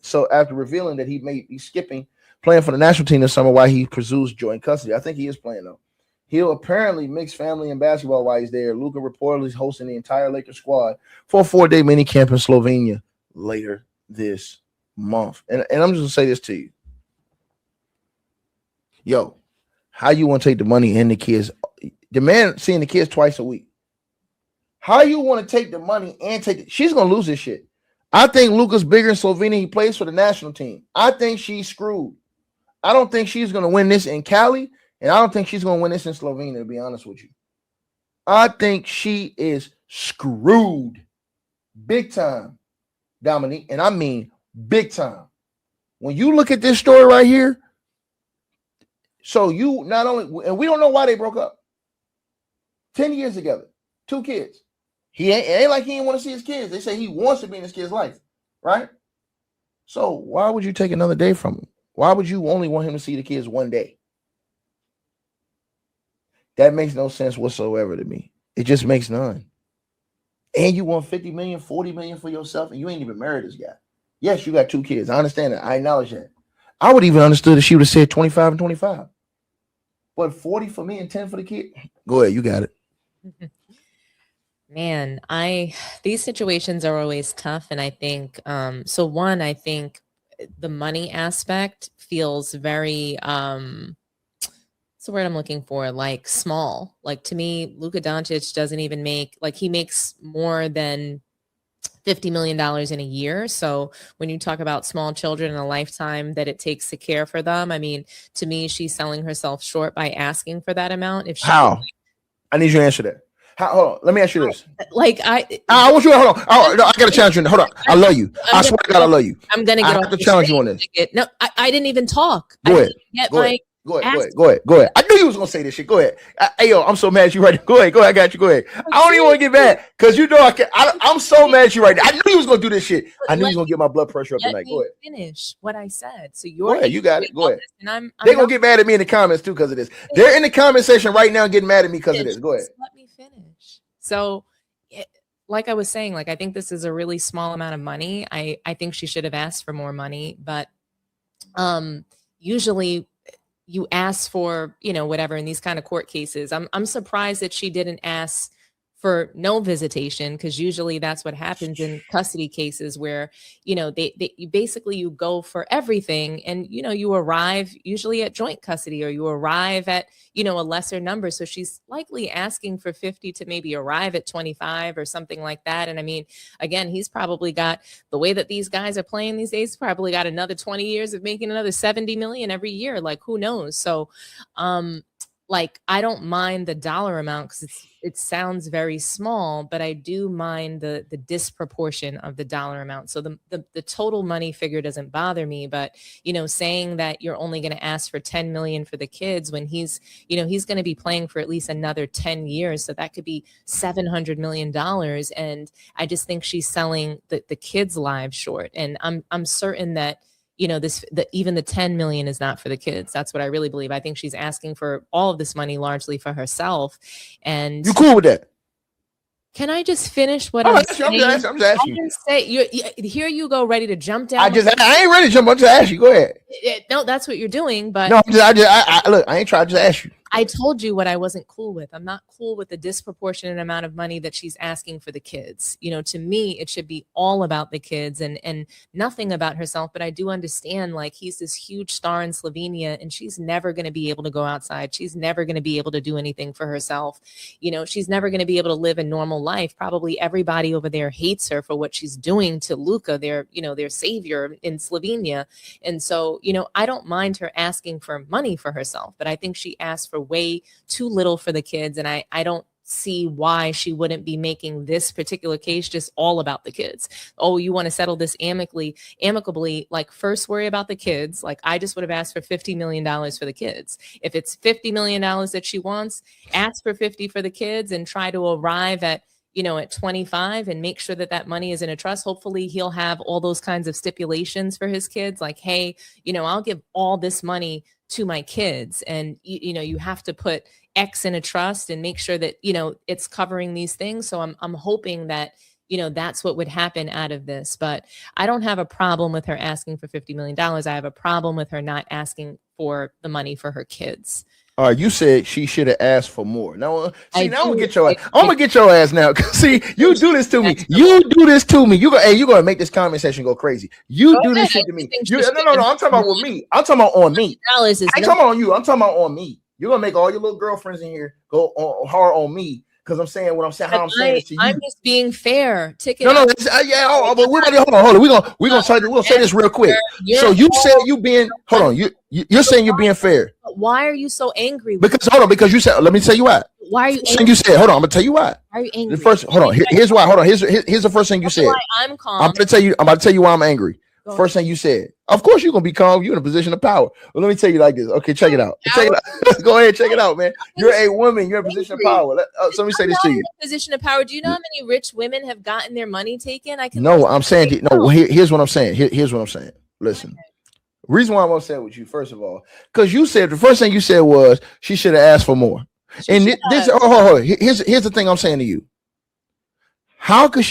So after revealing that he may be playing for the national team this summer while he pursues joint custody. I think he is playing, though. He'll apparently mix family and basketball while he's there. Luka reportedly is hosting the entire Lakers squad for a 4-day mini camp in Slovenia later this month. And I'm just going to say this to you. Yo, how you want to take the money and the kids? The man seeing the kids twice a week. How you want to take the money and take it? She's going to lose this shit. I think Luka's bigger in Slovenia. He plays for the national team. I think she's screwed. I don't think she's going to win this in Cali, and I don't think she's going to win this in Slovenia, to be honest with you. I think she is screwed big time, Dominique, and I mean big time. When you look at this story right here, so you not only, and we don't know why they broke up. 10 years together, 2 kids. It ain't like he didn't want to see his kids. They say he wants to be in his kid's life, right? So why would you take another day from him? Why would you only want him to see the kids 1 day? That makes no sense whatsoever to me. It just makes none. And you want 50 million, 40 million for yourself, and you ain't even married this guy. Yes, you got 2 kids. I understand that. I acknowledge that. I would even understood if she would have said 25 and 25. But 40 for me and 10 for the kid? Go ahead, you got it. Man, these situations are always tough. And I think, I think the money aspect feels very, what's the word I'm looking for? Like small. Like to me, Luka Doncic doesn't even make, like he makes more than $50 million in a year. So when you talk about small children in a lifetime that it takes to care for them, I mean, to me, she's selling herself short by asking for that amount. If she How? I need you to answer that. How? Hold on. Let me ask you this. like I want you to hold on. I got to challenge you. Hold on. I love you. I swear to God, I love you. I'm gonna get off the challenge you on this. No, I didn't even talk. Go ahead. Go ahead. I knew you was gonna say this shit. Go ahead. Hey yo, I'm so mad at you right now. Go ahead. I got you. Go ahead. I don't even want to get mad because you know I can. I'm so mad at you right now. I knew you was gonna do this shit. I knew you was gonna get my blood pressure up tonight. Go ahead. Finish what I said. So go ahead. You got it. Go ahead. And they're gonna get mad at me in the comments too because of this. They're in the comment section right now getting mad at me because of this. Go ahead. Let me finish. So, like I was saying, like I think this is a really small amount of money. I think she should have asked for more money, but usually you ask for, whatever in these kind of court cases. I'm surprised that she didn't ask for no visitation, because usually that's what happens in custody cases where, you basically you go for everything and, you arrive usually at joint custody or you arrive at, a lesser number. So she's likely asking for 50 to maybe arrive at 25 or something like that. And I mean, again, he's probably got the way that these guys are playing these days, probably got another 20 years of making another 70 million every year. Like, who knows? So, like, I don't mind the dollar amount because it sounds very small, but I do mind the disproportion of the dollar amount. So the total money figure doesn't bother me, but saying that you're only going to ask for 10 million for the kids when he's going to be playing for at least another 10 years, so that could be $700 million, and I just think she's selling the kids' lives short. And I'm certain that even the 10 million is not for the kids. That's what I really believe. I think she's asking for all of this money largely for herself. And you cool with that? Can I just finish what I'm saying? I'm just asking. Here you go, ready to jump down. I ain't ready to jump. I'm just asking you. Go ahead. No, that's what you're doing. But no, look, I ain't trying to just ask you. I told you what I wasn't cool with. I'm not cool with the disproportionate amount of money that she's asking for the kids. To me, it should be all about the kids and nothing about herself. But I do understand, like, he's this huge star in Slovenia and she's never going to be able to go outside. She's never going to be able to do anything for herself. She's never going to be able to live a normal life. Probably everybody over there hates her for what she's doing to Luka, their savior in Slovenia. And so, I don't mind her asking for money for herself, but I think she asked for way too little for the kids. And I don't see why she wouldn't be making this particular case just all about the kids. Oh, you want to settle this amicably, like, first worry about the kids. Like, I just would have asked for $50 million for the kids. If it's $50 million that she wants, ask for 50 for the kids and try to arrive at 25 and make sure that money is in a trust. Hopefully he'll have all those kinds of stipulations for his kids. Like, hey, I'll give all this money to my kids, and you have to put X in a trust and make sure that it's covering these things. So I'm hoping that that's what would happen out of this. But I don't have a problem with her asking for $50 million. I have a problem with her not asking for the money for her kids. All right, you said she should have asked for more. Now, I'm gonna get your ass. I'm gonna get your ass now. See, you do this to me. You do this to me. You're gonna make this comment section go crazy. You do this shit to me. No. I'm talking about with me. I'm talking about on me. I ain't talking about on you. I'm talking about on me. You're gonna make all your little girlfriends in here go hard on me because I'm saying what I'm saying. How I'm saying it to you. I'm just being fair. But we're about to hold on. We're gonna say this real quick. So you said you being You're saying you're being fair. Why are you so angry? Because you said, let me tell you why. Why are you angry? You said, hold on, I'm gonna tell you why. Why are you angry? Here's why. Hold on. Here's the first thing you said. I'm calm. I'm about to tell you why I'm angry. First thing you said. Of course you're gonna be calm. You're in a position of power. Well, let me tell you like this. Okay, check it out. Go ahead, check it out, man. You're a woman. You're in a position of power. Let me say this to you. Position of power. Do you know how many rich women have gotten their money taken? I'm saying no. Here's what I'm saying. Here's what I'm saying. Listen. Okay. Reason why I'm upset with you, first of all, because you said the first thing you said was she should have asked for more. Here's the thing I'm saying to you. How could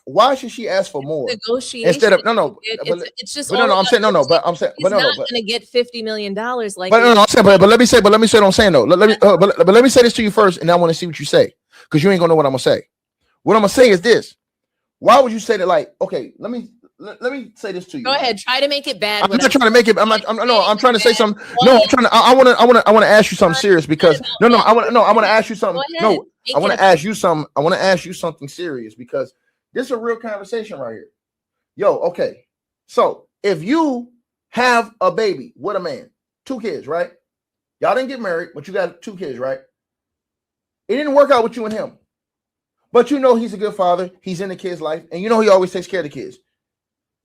why should she ask for more instead of it's just but I'm saying but I'm saying but not gonna get $50 million like but let me say what I'm saying though. Let me say this to you first, and I want to see what you say, because you ain't gonna know what I'm gonna say. What I'm gonna say is this: why would you say that? Like, okay, let me say this to you. Go ahead, try to make it bad. I'm not trying to make it. I'm trying to say something. No, I want to ask you something serious, because I want to ask you something. No, I want to ask you something. I want to ask you something serious, because This is a real conversation right here. Yo, okay. So if you have a baby with a man, 2 kids, right? Y'all didn't get married, but you got 2 kids, right? It didn't work out with you and him. But you know he's a good father. He's in the kid's life, and you know he always takes care of the kids.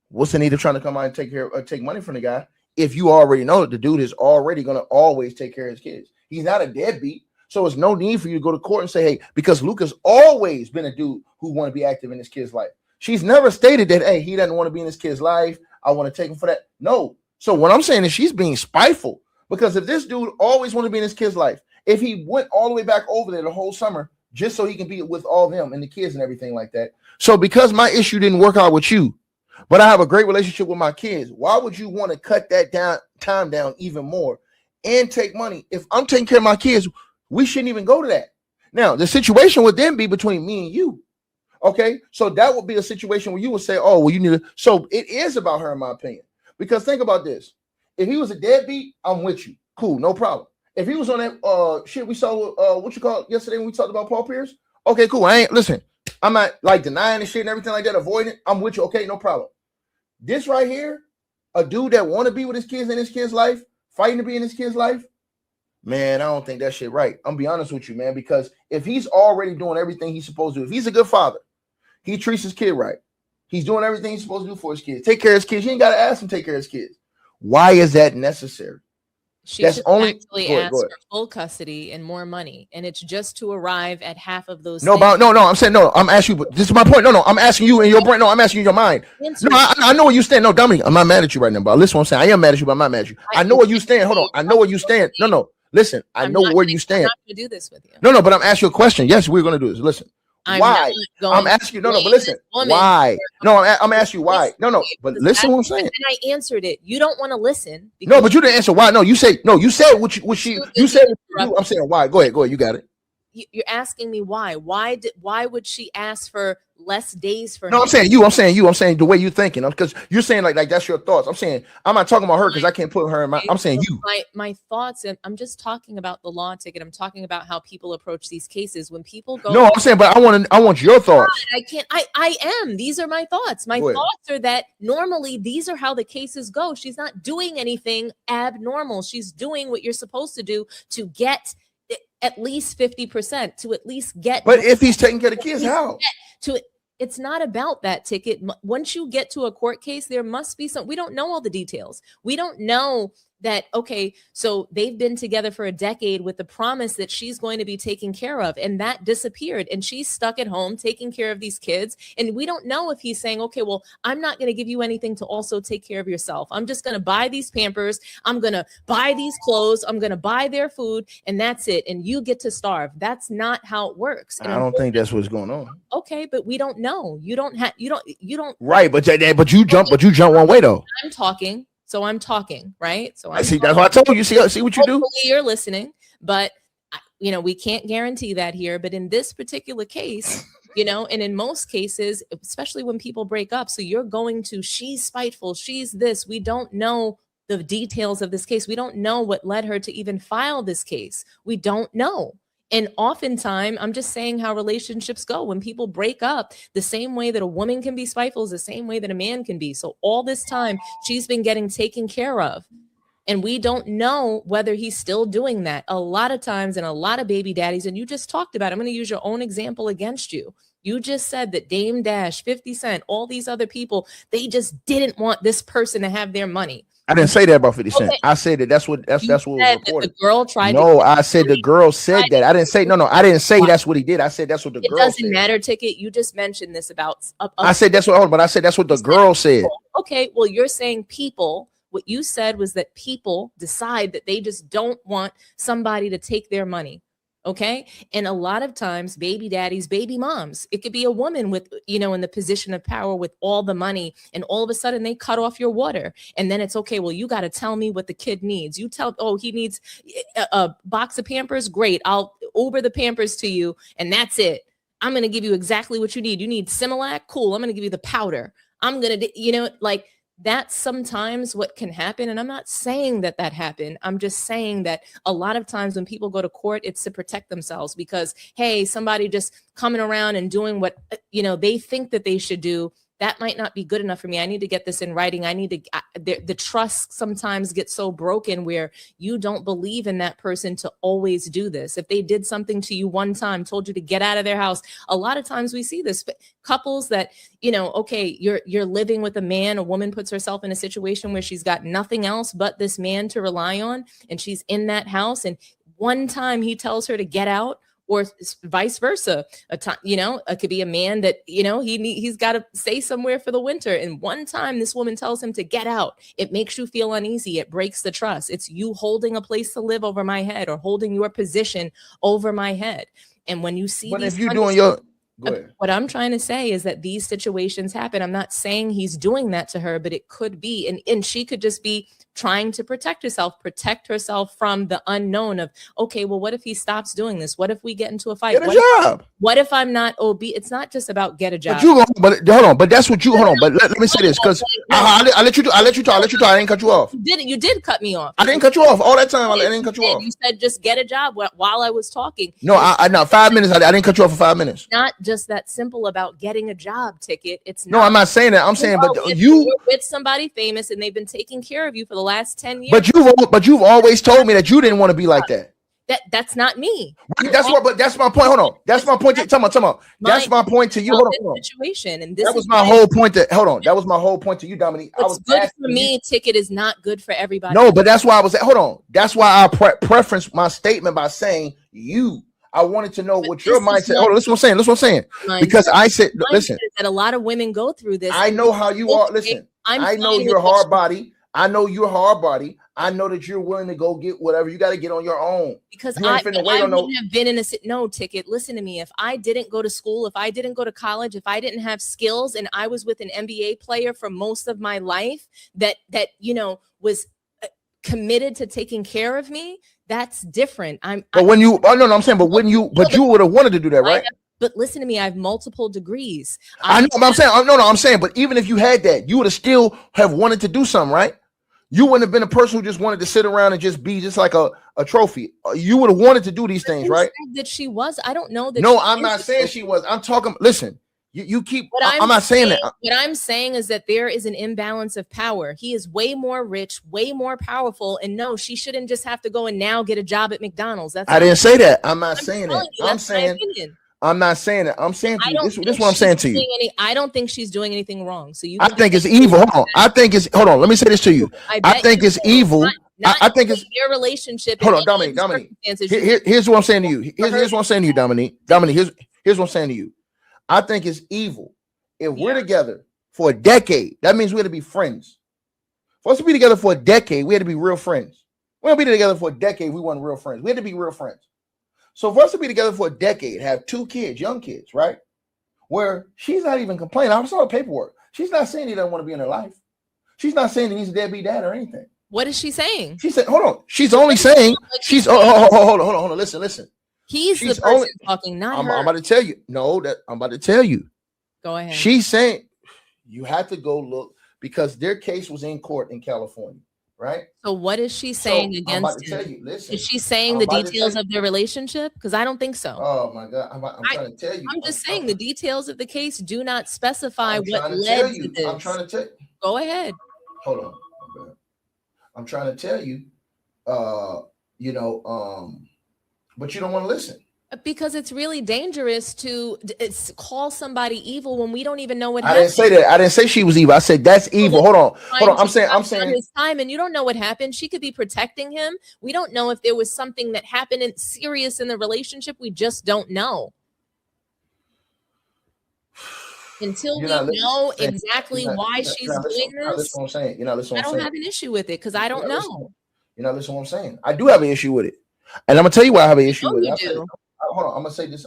What's the need of trying to come out and take money from the guy if you already know that the dude is already going to always take care of his kids? He's not a deadbeat, so it's no need for you to go to court and say, hey, because Luca's always been a dude who want to be active in his kid's life. She's never stated that, hey, he doesn't want to be in his kid's life. I want to take him for that. No. So what I'm saying is she's being spiteful, because if this dude always want to be in his kid's life, if he went all the way back over there the whole summer just so he can be with all them and the kids and everything like that. So because my issue didn't work out with you, but I have a great relationship with my kids, why would you want to cut that time down even more and take money? If I'm taking care of my kids, we shouldn't even go to that. Now, the situation would then be between me and you. Okay, so that would be a situation where you would say, oh, well, you need to. So it is about her, in my opinion, because think about this. If he was a deadbeat, I'm with you. Cool, no problem. If he was on that shit we saw, what you call it yesterday when we talked about Paul Pierce, okay, cool. I'm not like denying the shit and everything like that, avoiding it. I'm with you. Okay, no problem. This right here, a dude that want to be with his kids in his kid's life, fighting to be in his kid's life, man, I don't think that shit right. I'm be honest with you, man, because if he's already doing everything he's supposed to, if he's a good father, he treats his kid right. He's doing everything he's supposed to do for his kids. Take care of his kids. You ain't got to ask him to take care of his kids. Why is that necessary? She should actually ask for full custody and more money, and it's just to arrive at half of those. No, I'm saying no. I'm asking you. But this is my point. No, I'm asking you in your brain. No, I'm asking you in your mind. No, I know where you stand. No, Dominique, I'm not mad at you right now, but listen, what I'm saying, I am mad at you, but I'm not mad at you. I know where you stand. Hold on, I know where you stand. No, listen, I know where you stand. I'm not going to do this with you. No, but I'm asking you a question. Yes, we're going to do this. Listen. Why? I'm asking you. No, but listen. Why? No, I'm asking you why. No, but listen what I'm saying. And I answered it. You don't want to listen. No, but you didn't answer why. No, you said what she. You said what you, I'm saying why. Go ahead. You got it. You're asking me why. Why would she ask for less days for? No, him? I'm saying you. I'm saying the way you're thinking. Because you're saying like that's your thoughts. I'm saying I'm not talking about her because I can't put her in my. I'm saying you. My thoughts, and I'm just talking about the law ticket. I'm talking about how people approach these cases when people go. No, I'm saying, but I want your thoughts. I can't. I am. These are my thoughts. My thoughts are that normally these are how the cases go. She's not doing anything abnormal. She's doing what you're supposed to do to get at least 50%, to at least get. But if he's taking care of the kids, how? It's not about that ticket. Once you get to a court case, there must be some. We don't know all the details. We don't know that, okay, so they've been together for a decade with the promise that she's going to be taken care of, and that disappeared, and she's stuck at home taking care of these kids. And we don't know if he's saying, okay, well, I'm not going to give you anything to also take care of yourself. I'm just going to buy these Pampers. I'm going to buy these clothes. I'm going to buy their food, and that's it. And you get to starve. That's not how it works. And I don't think that's what's going on. Okay, but we don't know. You don't. Right, but you jump one way though. I'm talking. So I'm talking, right? So I see. That's what I told you. See what you do. You're listening, but we can't guarantee that here. But in this particular case, and in most cases, especially when people break up, so you're going to, she's spiteful, she's this. We don't know the details of this case. We don't know what led her to even file this case. We don't know. And oftentimes, I'm just saying how relationships go. When people break up, the same way that a woman can be spiteful is the same way that a man can be. So all this time, she's been getting taken care of. And we don't know whether he's still doing that. A lot of times, and a lot of baby daddies, and you just talked about it. I'm going to use your own example against you. You just said that Dame Dash, 50 Cent, all these other people, they just didn't want this person to have their money. I didn't say that about 50 Cent. Okay. I said that's what was reported. The girl tried. No, I said the girl said that. I didn't say no. I didn't say that's what he did. I said that's what the girl said. It doesn't matter, Ticket. You just mentioned this about. I said that's what. But I said that's what the girl said. Okay, well, you're saying people. What you said was that people decide that they just don't want somebody to take their money. Okay. And a lot of times baby daddies, baby moms, it could be a woman with, in the position of power with all the money, and all of a sudden they cut off your water. And then it's okay. Well, you got to tell me what the kid needs. You tell, he needs a box of Pampers. Great. I'll Uber the Pampers to you. And that's it. I'm going to give you exactly what you need. You need Similac. Cool. I'm going to give you the powder. I'm going to, that's sometimes what can happen. And I'm not saying that that happened. I'm just saying that a lot of times when people go to court, it's to protect themselves because, hey, somebody just coming around and doing what, they think that they should do. That might not be good enough for me. I need to get this in writing. I need to, the trust sometimes gets so broken where you don't believe in that person to always do this. If they did something to you one time, told you to get out of their house, a lot of times we see this couples that, okay, you're living with a man, a woman puts herself in a situation where she's got nothing else but this man to rely on. And she's in that house. And one time he tells her to get out, or vice versa. It could be a man that, he's got to stay somewhere for the winter. And one time this woman tells him to get out. It makes you feel uneasy. It breaks the trust. It's you holding a place to live over my head or holding your position over my head. And when you see, but if you're doing your, what I'm trying to say is that these situations happen. I'm not saying he's doing that to her, but it could be. And she could just be trying to protect herself from the unknown of, okay, well, what if he stops doing this? What if we get into a fight? Get a job. What if I'm not obese? It's not just about get a job. But hold on. But that's what you hold on. But let me say this, because I let you talk. I didn't cut you off. You did cut me off. I didn't cut you off all that time. I didn't cut you off. You said just get a job while I was talking. No, I 5 minutes. I didn't cut you off for 5 minutes. Not just that simple about getting a job ticket. It's no, I'm not saying that. I'm saying, but you're with somebody famous and they've been taking care of you for the last 10 years. But you've always told me that you didn't want to be like that. That's not me. But that's my point. Hold on. That's my point. Tell me. That's my point to you. Hold on. Situation, and this that was my whole point. Hold on. That was my whole point to you, Dominique. What's good for me, ticket is not good for everybody. No, but that's why I was. Hold on. That's why I preferenced my statement by saying you. I wanted to know what your mindset. Hold on. Listen what I'm saying. Because I said, listen. That a lot of women go through this. I know how you are. Listen. I know you're hard body. I know you're hard body. I know that you're willing to go get whatever you got to get on your own. Because I wouldn't have been in a ticket. Listen to me. If I didn't go to school, if I didn't go to college, if I didn't have skills, and I was with an NBA player for most of my life that was committed to taking care of me, that's different. I'm saying, but you would have wanted to do that, right? But listen to me, I have multiple degrees. I know what I'm saying, but even if you had that, you would have still have wanted to do something, right? You wouldn't have been a person who just wanted to sit around and just be just like a trophy. You would have wanted to do these things, right? That she was. I don't know that. No, I'm not saying she was. I'm talking. Listen, you keep. I'm not saying that. What I'm saying is that there is an imbalance of power. He is way more rich, way more powerful, and no, she shouldn't just have to go and now get a job at McDonald's. I didn't say that. I'm not saying that. I'm saying. I'm not saying that. I'm saying this is what I'm saying to you. I don't think she's doing anything wrong. So I think it's evil. Hold on. Hold on. Let me say this to you. I think it's evil. I think it's their relationship. Hold on, Dominique. Here's what I'm saying to you. Here's what I'm saying to you, Dominique. Here's what I'm saying to you. I think it's evil. If we're together for a decade, that means we had to be friends. For us to be together for a decade, we had to be real friends. We had to be together for a decade. We weren't real friends. We had to be real friends. So for us to be together for a decade, have 2 kids, young kids, right? Where she's not even complaining. I saw the paperwork. She's not saying he doesn't want to be in her life. She's not saying that he's a deadbeat dad or anything. What is she saying? She said, hold on. She's only saying she's hold on. Listen. She's the person talking, not her. I'm about to tell you. I'm about to tell you. Go ahead. She's saying you have to go look because their case was in court in California. Right. So what is she saying against him? Listen, is she saying the details of their relationship? Because I don't think so. Oh my God. I'm trying to tell you. I'm just saying the details of the case do not specify what led to this. I'm trying to tell you. Go ahead. Hold on. I'm trying to tell you, but you don't want to listen. Because it's really dangerous to call somebody evil when we don't even know what happened. I didn't say that. I didn't say she was evil. I said that's evil. Hold on. I'm saying his time, and you don't know what happened. She could be protecting him. We don't know if there was something that happened serious in the relationship. We just don't know. Until we know exactly why she's doing this. That's what I'm saying. I don't have an issue with it because I don't know. Listen what I'm saying. I do have an issue with it. And I'm gonna tell you why I have an issue with it. Hold on, I'm gonna say this.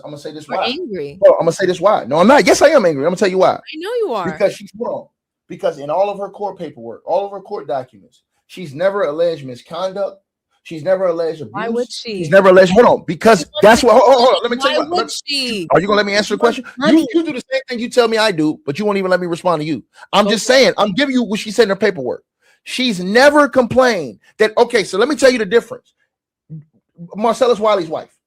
You're why. Angry. I'm gonna say this why. No, I'm not. Yes, I am angry. I'm gonna tell you why. I know you are. Because she's wrong. Because in all of her court paperwork, all of her court documents, she's never alleged misconduct. She's never alleged abuse. Why would she? She's never alleged. Hold on, because that's what. Hold on. Let me tell you. Why would she? Are you gonna let me answer the question? You do the same thing you tell me I do, but you won't even let me respond to you. I'm just saying. I'm giving you what she said in her paperwork. She's never complained that. Okay, so let me tell you the difference. Marcellus Wiley's wife.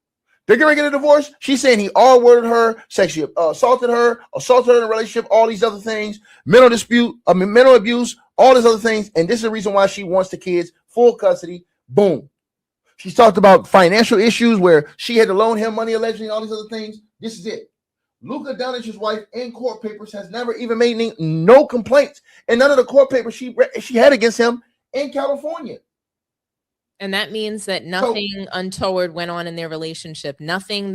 They're going to get a divorce. She's saying he R-worded her, sexually assaulted her in a relationship, all these other things, mental abuse, all these other things. And this is the reason why she wants the kids full custody. Boom. She's talked about financial issues where she had to loan him money allegedly, all these other things. This is it. Luka Doncic's wife in court papers has never even made no complaints. And none of the court papers she had against him in California. And that means that nothing untoward went on in their relationship. Nothing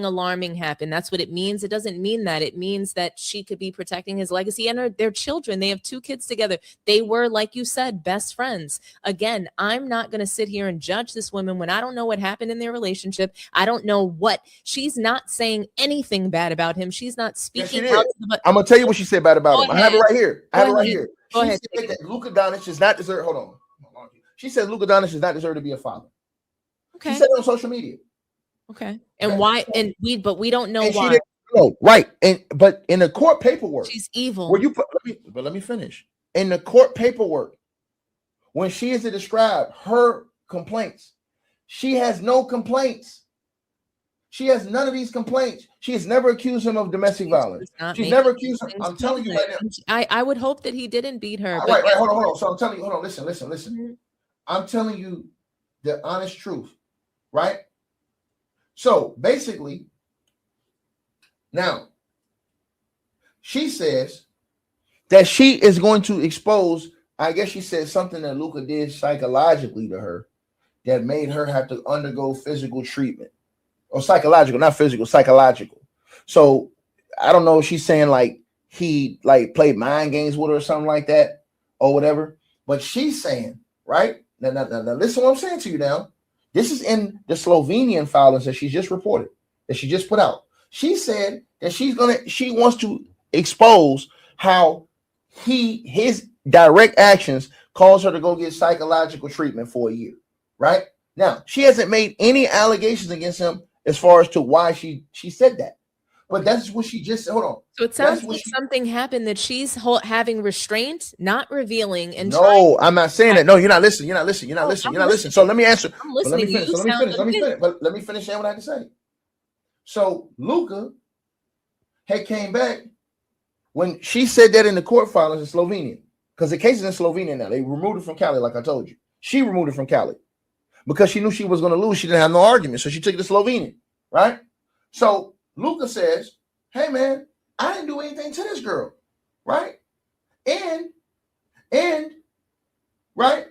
alarming happened. That's what it means. It doesn't mean that. It means that she could be protecting his legacy and their children. They have 2 kids together. They were, like you said, best friends. Again, I'm not going to sit here and judge this woman when I don't know what happened in their relationship. I don't know what. She's not saying anything bad about him. She's not speaking out. I'm going to tell you what she said bad about him. I have it right here. Go ahead. She said that Luka Doncic does not deserve. Hold on. She said Luka Doncic does not deserve to be a father. Okay. She said it on social media. Okay. And why? And we don't know why. She didn't know, right? But in the court paperwork, she's evil. Where you put? Let me finish. In the court paperwork, when she is to describe her complaints, she has no complaints. She has none of these complaints. She has never accused him of domestic violence. She's never accused him. I'm telling you right now. I would hope that he didn't beat her. Right. Hold on. So I'm telling you. Hold on. Listen. Mm-hmm. I'm telling you the honest truth, right? So basically, now she says that she is going to expose. I guess she said something that Luka did psychologically to her that made her have to undergo physical treatment. Or psychological, not physical, psychological. So I don't know if she's saying like he like played mind games with her or something like that or whatever. But she's saying, right? Now listen what I'm saying to you now. This is in the Slovenian filings that she just reported, that she just put out. She said that she wants to expose how his direct actions caused her to go get psychological treatment for a year. Right? Now, she hasn't made any allegations against him as far as to why she said that. But that's what she just said. Hold on. So it sounds like something happened that she's having restraint, not revealing. And I'm not saying that. No, you're not listening. You're not listening. So let me answer. I'm listening. Let me finish. But let me finish saying what I have to say. So Luka had came back when she said that in the court filings in Slovenia, because the case is in Slovenia now. They removed it from Cali, like I told you. She removed it from Cali because she knew she was going to lose. She didn't have no argument, so she took it to Slovenia, right? So Luka says, hey, man, I didn't do anything to this girl, right? And right,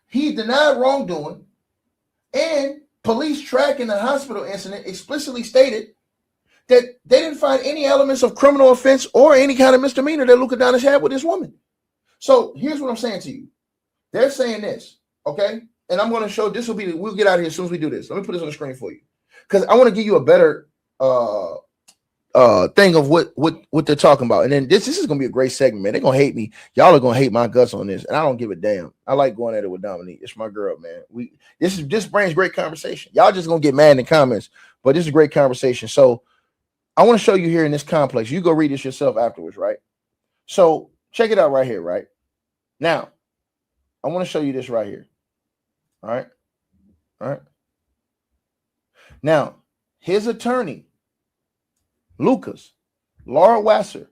he denied wrongdoing, and police tracking the hospital incident explicitly stated that they didn't find any elements of criminal offense or any kind of misdemeanor that Luka Doncic had with this woman. So here's what I'm saying to you. They're saying this, okay? And I'm going to show, we'll get out of here as soon as we do this. Let me put this on the screen for you, because I want to give you a better thing of what they're talking about. And then this is gonna be a great segment, man. They're gonna hate me. Y'all are gonna hate my guts on this, and I don't give a damn. I like going at it with Dominique. It's my girl, man. This brings great conversation. Y'all just gonna get mad in the comments, but this is a great conversation. So I want to show you here in this complex. You go read this yourself afterwards, right? So check it out right here, right? Now, I want to show you this right here. All right. Now, his attorney, Luka's, Laura Wasser,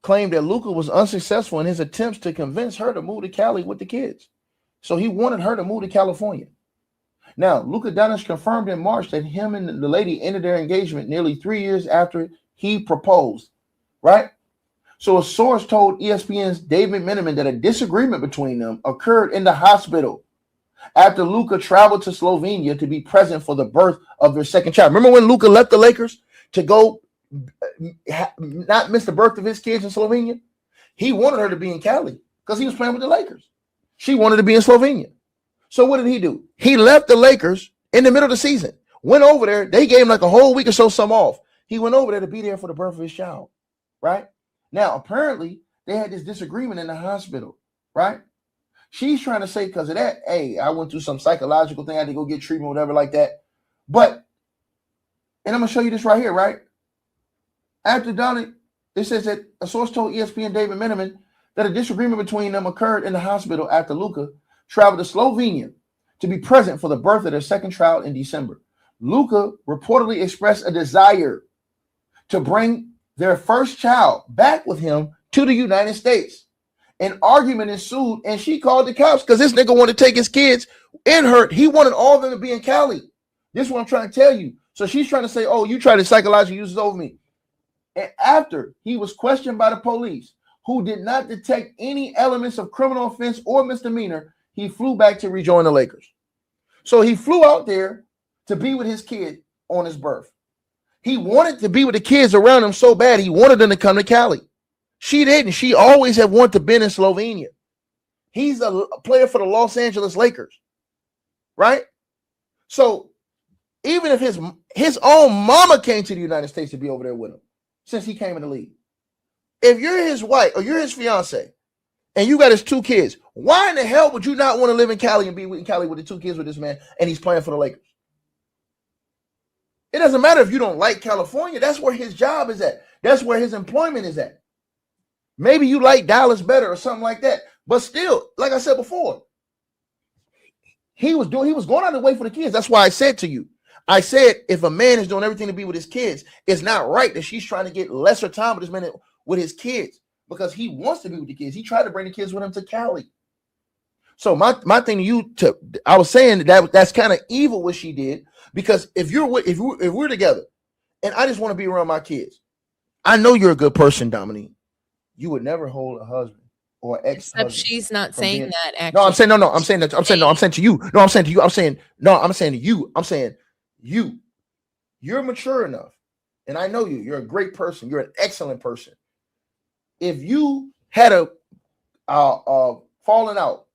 claimed that Luka was unsuccessful in his attempts to convince her to move to Cali with the kids. So he wanted her to move to California. Now, Luka Doncic confirmed in March that him and the lady ended their engagement nearly 3 years after he proposed, right? So a source told ESPN's David Miniman that a disagreement between them occurred in the hospital after Luka traveled to Slovenia to be present for the birth of their second child. Remember when Luka left the Lakers to go not miss the birth of his kids in Slovenia? He wanted her to be in Cali because he was playing with the Lakers. She wanted to be in Slovenia. So what did he do? He left the Lakers in the middle of the season, went over there. They gave him like a whole week or so some off. He went over there to be there for the birth of his child, right? Now, apparently, they had this disagreement in the hospital, right? She's trying to say because of that, hey, I went through some psychological thing, I had to go get treatment, whatever like that. But, and I'm going to show you this right here, right? After Donnie, it says that a source told ESPN David Miniman that a disagreement between them occurred in the hospital after Luka traveled to Slovenia to be present for the birth of their second child in December. Luka reportedly expressed a desire to bring their first child back with him to the United States. An argument ensued, and she called the cops because this nigga wanted to take his kids in her. He wanted all of them to be in Cali. This is what I'm trying to tell you. So she's trying to say, oh, you try to psychologically use this over me. And after he was questioned by the police, who did not detect any elements of criminal offense or misdemeanor, he flew back to rejoin the Lakers. So he flew out there to be with his kid on his birth. He wanted to be with the kids around him so bad, he wanted them to come to Cali. She didn't. She always had wanted to be in Slovenia. He's a player for the Los Angeles Lakers, right? So even if his own mama came to the United States to be over there with him, since he came in the league, if you're his wife or you're his fiance and you got his two kids, why in the hell would you not want to live in Cali and be in Cali with the two kids with this man and he's playing for the Lakers? It doesn't matter if you don't like California. That's where his job is at. That's where his employment is at. Maybe you like Dallas better or something like that. But still, like I said before, he was going out of the way for the kids. That's why I said to you, I said, if a man is doing everything to be with his kids, it's not right that she's trying to get lesser time with this man with his kids because he wants to be with the kids. He tried to bring the kids with him to Cali. So my thing to you, I was saying that's kind of evil what she did, because if we're together and I just want to be around my kids, I know you're a good person, Dominique. You would never hold a husband or ex-husband. Except she's not saying that. Actually, no, I'm saying no. I'm saying that. I'm saying no. I'm saying to you. No, I'm saying to you. I'm saying no. I'm saying to you. I'm saying you. You're mature enough, and I know you. You're a great person. You're an excellent person. If you had a falling out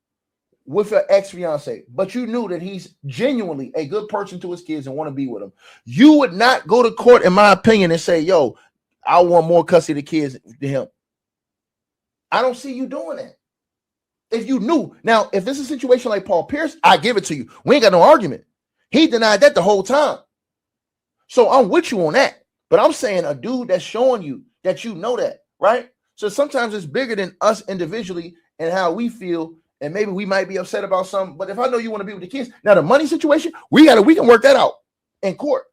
with your ex-fiance, but you knew that he's genuinely a good person to his kids and want to be with them, you would not go to court, in my opinion, and say, "Yo, I want more custody of the kids than him." I don't see you doing that. If you knew. Now, if this is a situation like Paul Pierce, I give it to you. We ain't got no argument. He denied that the whole time. So I'm with you on that. But I'm saying a dude that's showing you that you know that, right? So sometimes it's bigger than us individually and how we feel, and maybe we might be upset about something. But if I know you want to be with the kids, now the money situation, we can work that out in court.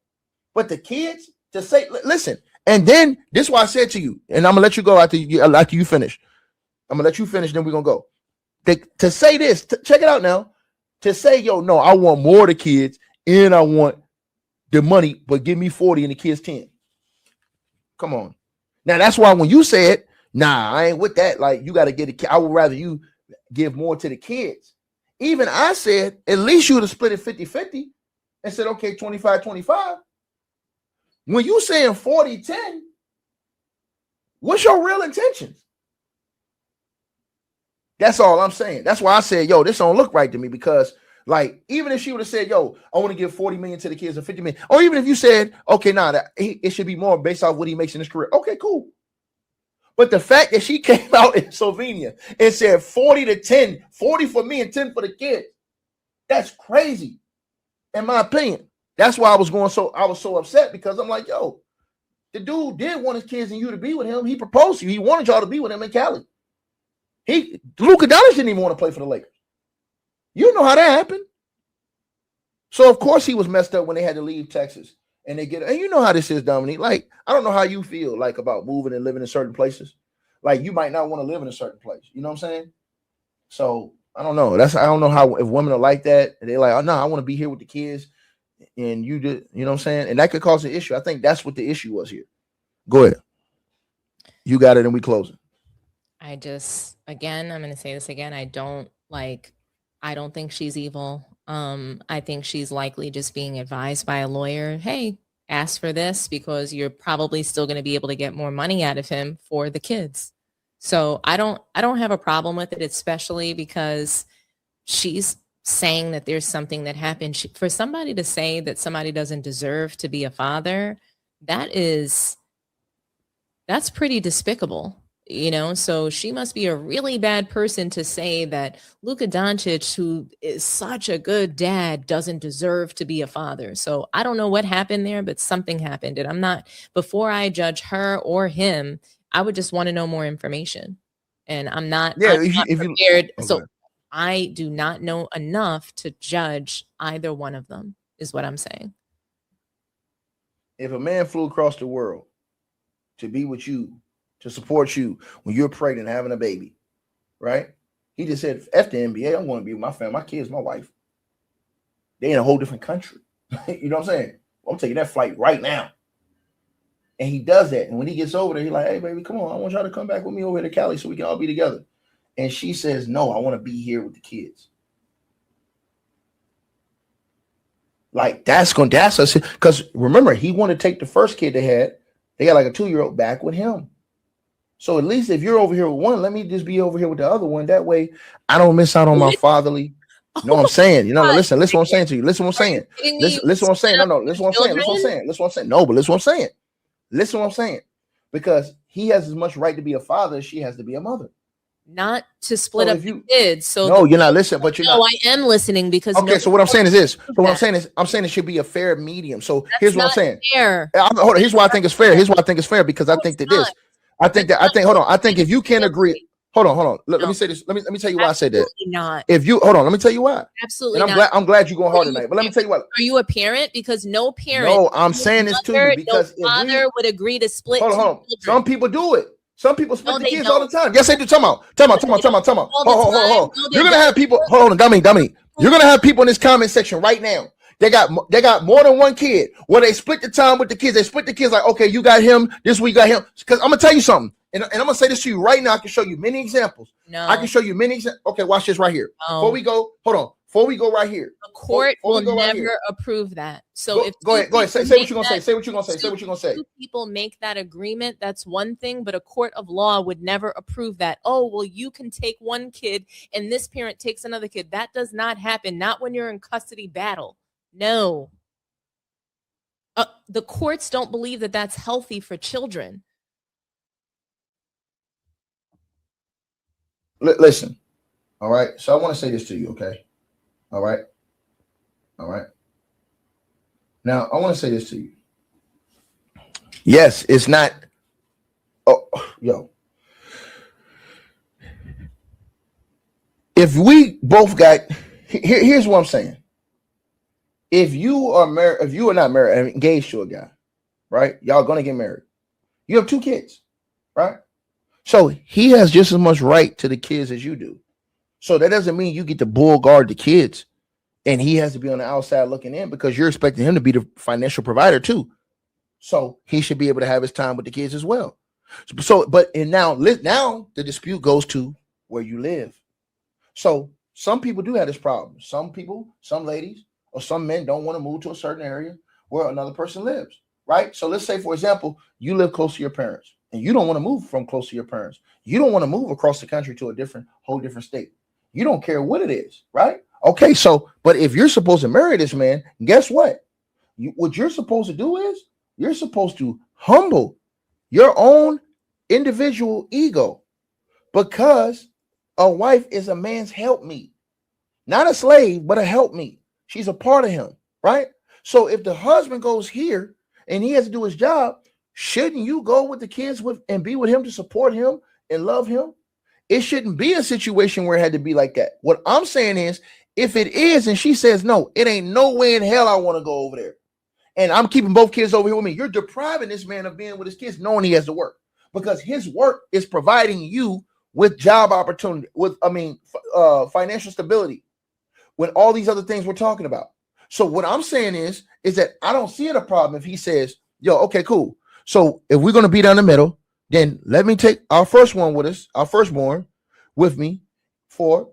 But the kids, to say, listen, and then this is why I said to you, and I'm gonna let you go after you finish. I'm gonna let you finish, then we're gonna go. To say this, check it out now. To say, yo, no, I want more of the kids and I want the money, but give me 40 and the kids 10. Come on. Now that's why when you said, nah, I ain't with that. Like, you got to get I would rather you give more to the kids. Even I said, at least you would have split it 50-50 and said, okay, 25-25. When you saying 40-10, what's your real intentions? That's all I'm saying. That's why I said, yo, this don't look right to me, because like, even if she would have said, yo, I want to give 40 million to the kids or 50 million, or even if you said, okay, it should be more based off what he makes in his career. Okay, cool. But the fact that she came out in Slovenia and said 40-10, 40 for me and 10 for the kids, that's crazy, in my opinion. That's why I was so upset, because I'm like, yo, the dude did want his kids and you to be with him. He proposed to you. He wanted y'all to be with him in Cali. Luka Doncic didn't even want to play for the Lakers. You know how that happened. So of course he was messed up when they had to leave Texas, and and you know how this is, Dominique. Like, I don't know how you feel like about moving and living in certain places. Like, you might not want to live in a certain place. You know what I'm saying? So I don't know. I don't know how, if women are like that, and they're like, oh no, I want to be here with the kids, and you did, you know what I'm saying? And that could cause an issue. I think that's what the issue was here. Go ahead. You got it, and we closing. I'm going to say this again. I don't think she's evil. I think she's likely just being advised by a lawyer. Hey, ask for this because you're probably still going to be able to get more money out of him for the kids. So I don't have a problem with it, especially because she's saying that there's something that happened. For somebody to say that somebody doesn't deserve to be a father, that's pretty despicable. So she must be a really bad person to say that Luka Doncic, who is such a good dad, doesn't deserve to be a father. So I don't know what happened there, but something happened. And before I judge her or him, I would just want to know more information. And I'm not prepared. So I do not know enough to judge either one of them, is what I'm saying. If a man flew across the world to be with you, to support you when you're pregnant and having a baby, right? He just said, F the NBA, I'm going to be with my family, my kids, my wife. They in a whole different country. You know what I'm saying? I'm taking that flight right now. And he does that. And when he gets over there, he's like, hey, baby, come on. I want y'all to come back with me over here to Cali so we can all be together. And she says, no, I want to be here with the kids. Like, that's us. Because remember, he wanted to take the first kid they had. They got like a 2-year-old back with him. So at least if you're over here with one, let me just be over here with the other one. That way I don't miss out on my fatherly. You know what I'm saying? Listen what I'm saying to you. Listen what I'm saying. Listen what I'm saying. No, listen what I'm saying. Listen what I'm saying. Listen what I'm saying. No, but listen what I'm saying. Listen what I'm saying. Because he has as much right to be a father as she has to be a mother. Not to split up the kids. So no, you're not listening, but you're not. No, I am listening because okay. So what I'm saying is this. So what I'm saying it should be a fair medium. So here's what I'm saying. Fair. Hold on. Here's why I think it's fair. Here's why I think it's fair because I think that this. I think hold on. I think if you can't agree, hold on. Let me say this. Let me tell you why I said that. Not. If you hold on, let me tell you why. Absolutely. And I'm glad you're going hard tonight. But let me tell you what. Are you a parent? Because no parent. No, I'm saying this to you because no father would agree to split. Hold on. Some people do it. Some people split the kids all the time. Yes, they do. Time out. Hold. You're gonna have people. Hold on, Dominique. You're gonna have people in this comment section right now. They got more than one kid. Where they split the time with the kids. They split the kids like, okay, you got him this week, got him. Because I'm gonna tell you something, and I'm gonna say this to you right now. I can show you many examples. No, I can show you many examples. Okay, watch this right here. Before we go, hold on. Before we go right here, the court will never approve that. So go ahead. Say what you're gonna say. Say what you're gonna say. Two people make that agreement. That's one thing, but a court of law would never approve that. Oh, well, you can take one kid and this parent takes another kid. That does not happen. Not when you're in custody battle. No. The courts don't believe that that's healthy for children. Listen. All right. So I want to say this to you, okay? All right. Now, I want to say this to you. Yes, it's not. Oh, yo. If we both got, here's what I'm saying. If you are married, if you are not married, engaged to a guy, right? Y'all gonna get married. You have 2 kids, right? So he has just as much right to the kids as you do. So that doesn't mean you get to bull guard the kids and he has to be on the outside looking in because you're expecting him to be the financial provider too. So he should be able to have his time with the kids as well. So, now the dispute goes to where you live. So some people do have this problem. Some people, some ladies, or some men don't want to move to a certain area where another person lives, right? So let's say, for example, you live close to your parents and you don't want to move from close to your parents. You don't want to move across the country to a whole different state. You don't care what it is, right? Okay, so, but if you're supposed to marry this man, guess what? What you're supposed to do is you're supposed to humble your own individual ego because a wife is a man's helpmeet, not a slave, but a helpmeet. She's a part of him, right? So if the husband goes here and he has to do his job, shouldn't you go with the kids and be with him to support him and love him? It shouldn't be a situation where it had to be like that. What I'm saying is, if it is, and she says, no, it ain't no way in hell I want to go over there. And I'm keeping both kids over here with me. You're depriving this man of being with his kids, knowing he has to work because his work is providing you with job opportunity, financial stability, with all these other things we're talking about. So what I'm saying is that I don't see it a problem if he says, yo, okay, cool. So if we're going to be down the middle, then let me take our first one with us, our firstborn with me for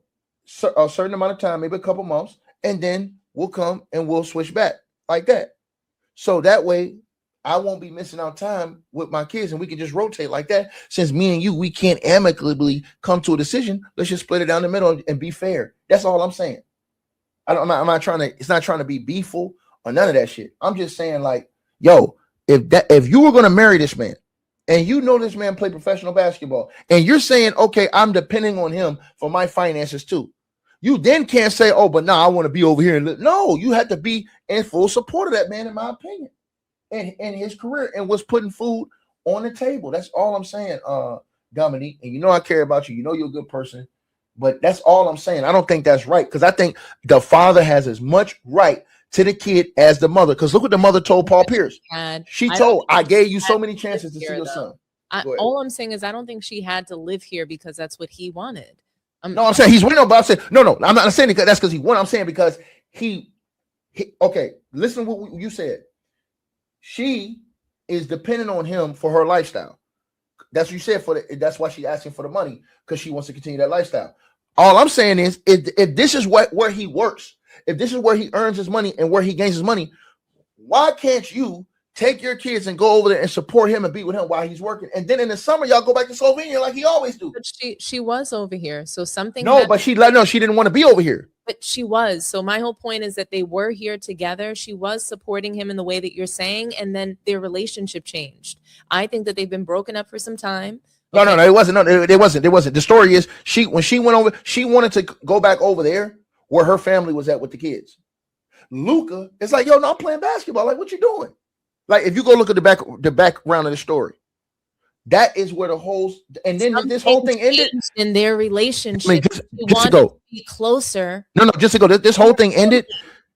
a certain amount of time, maybe a couple months, and then we'll come and we'll switch back like that. So that way I won't be missing out time with my kids and we can just rotate like that. Since me and you, we can't amicably come to a decision. Let's just split it down the middle and be fair. That's all I'm saying. I'm not trying to, it's not trying to be beeful or none of that shit. I'm just saying like, yo, if you were going to marry this man and you know this man play professional basketball, and you're saying, okay, I'm depending on him for my finances too. You then can't say, oh, but I want to be over here. No, you have to be in full support of that man, in my opinion, and his career and what's putting food on the table. That's all I'm saying, Dominique. And you know I care about you. You know you're a good person, but that's all I'm saying. I don't think that's right, because I think the father has as much right to the kid as the mother. Because look what the mother told Paul Pierce. She told, I gave you so many chances to see your son. All I'm saying is I don't think she had to live here because that's what he wanted. No, I'm saying he's winning, but I'm saying no. I'm not saying that's because he won. I'm saying because he okay. Listen to what you said. She is dependent on him for her lifestyle. That's what you said. That's why she's asking for the money, because she wants to continue that lifestyle. All I'm saying is, if this is where he works, if this is where he earns his money and where he gains his money, why can't you take your kids and go over there and support him and be with him while he's working? And then in the summer, y'all go back to Slovenia like he always do. But she was over here, so something. No, but she didn't want to be over here. But she was. So my whole point is that they were here together. She was supporting him in the way that you're saying, and then their relationship changed. I think that they've been broken up for some time. No, it wasn't. No, it wasn't. It wasn't. The story is when she went over, she wanted to go back over there where her family was at with the kids. Luca is like, yo, no, I'm playing basketball. Like, what you doing? Like, if you go look at the background of the story, that is where the whole, and then this whole thing ended in their relationship. I mean, just to go to be closer. No, just to go. This whole thing ended.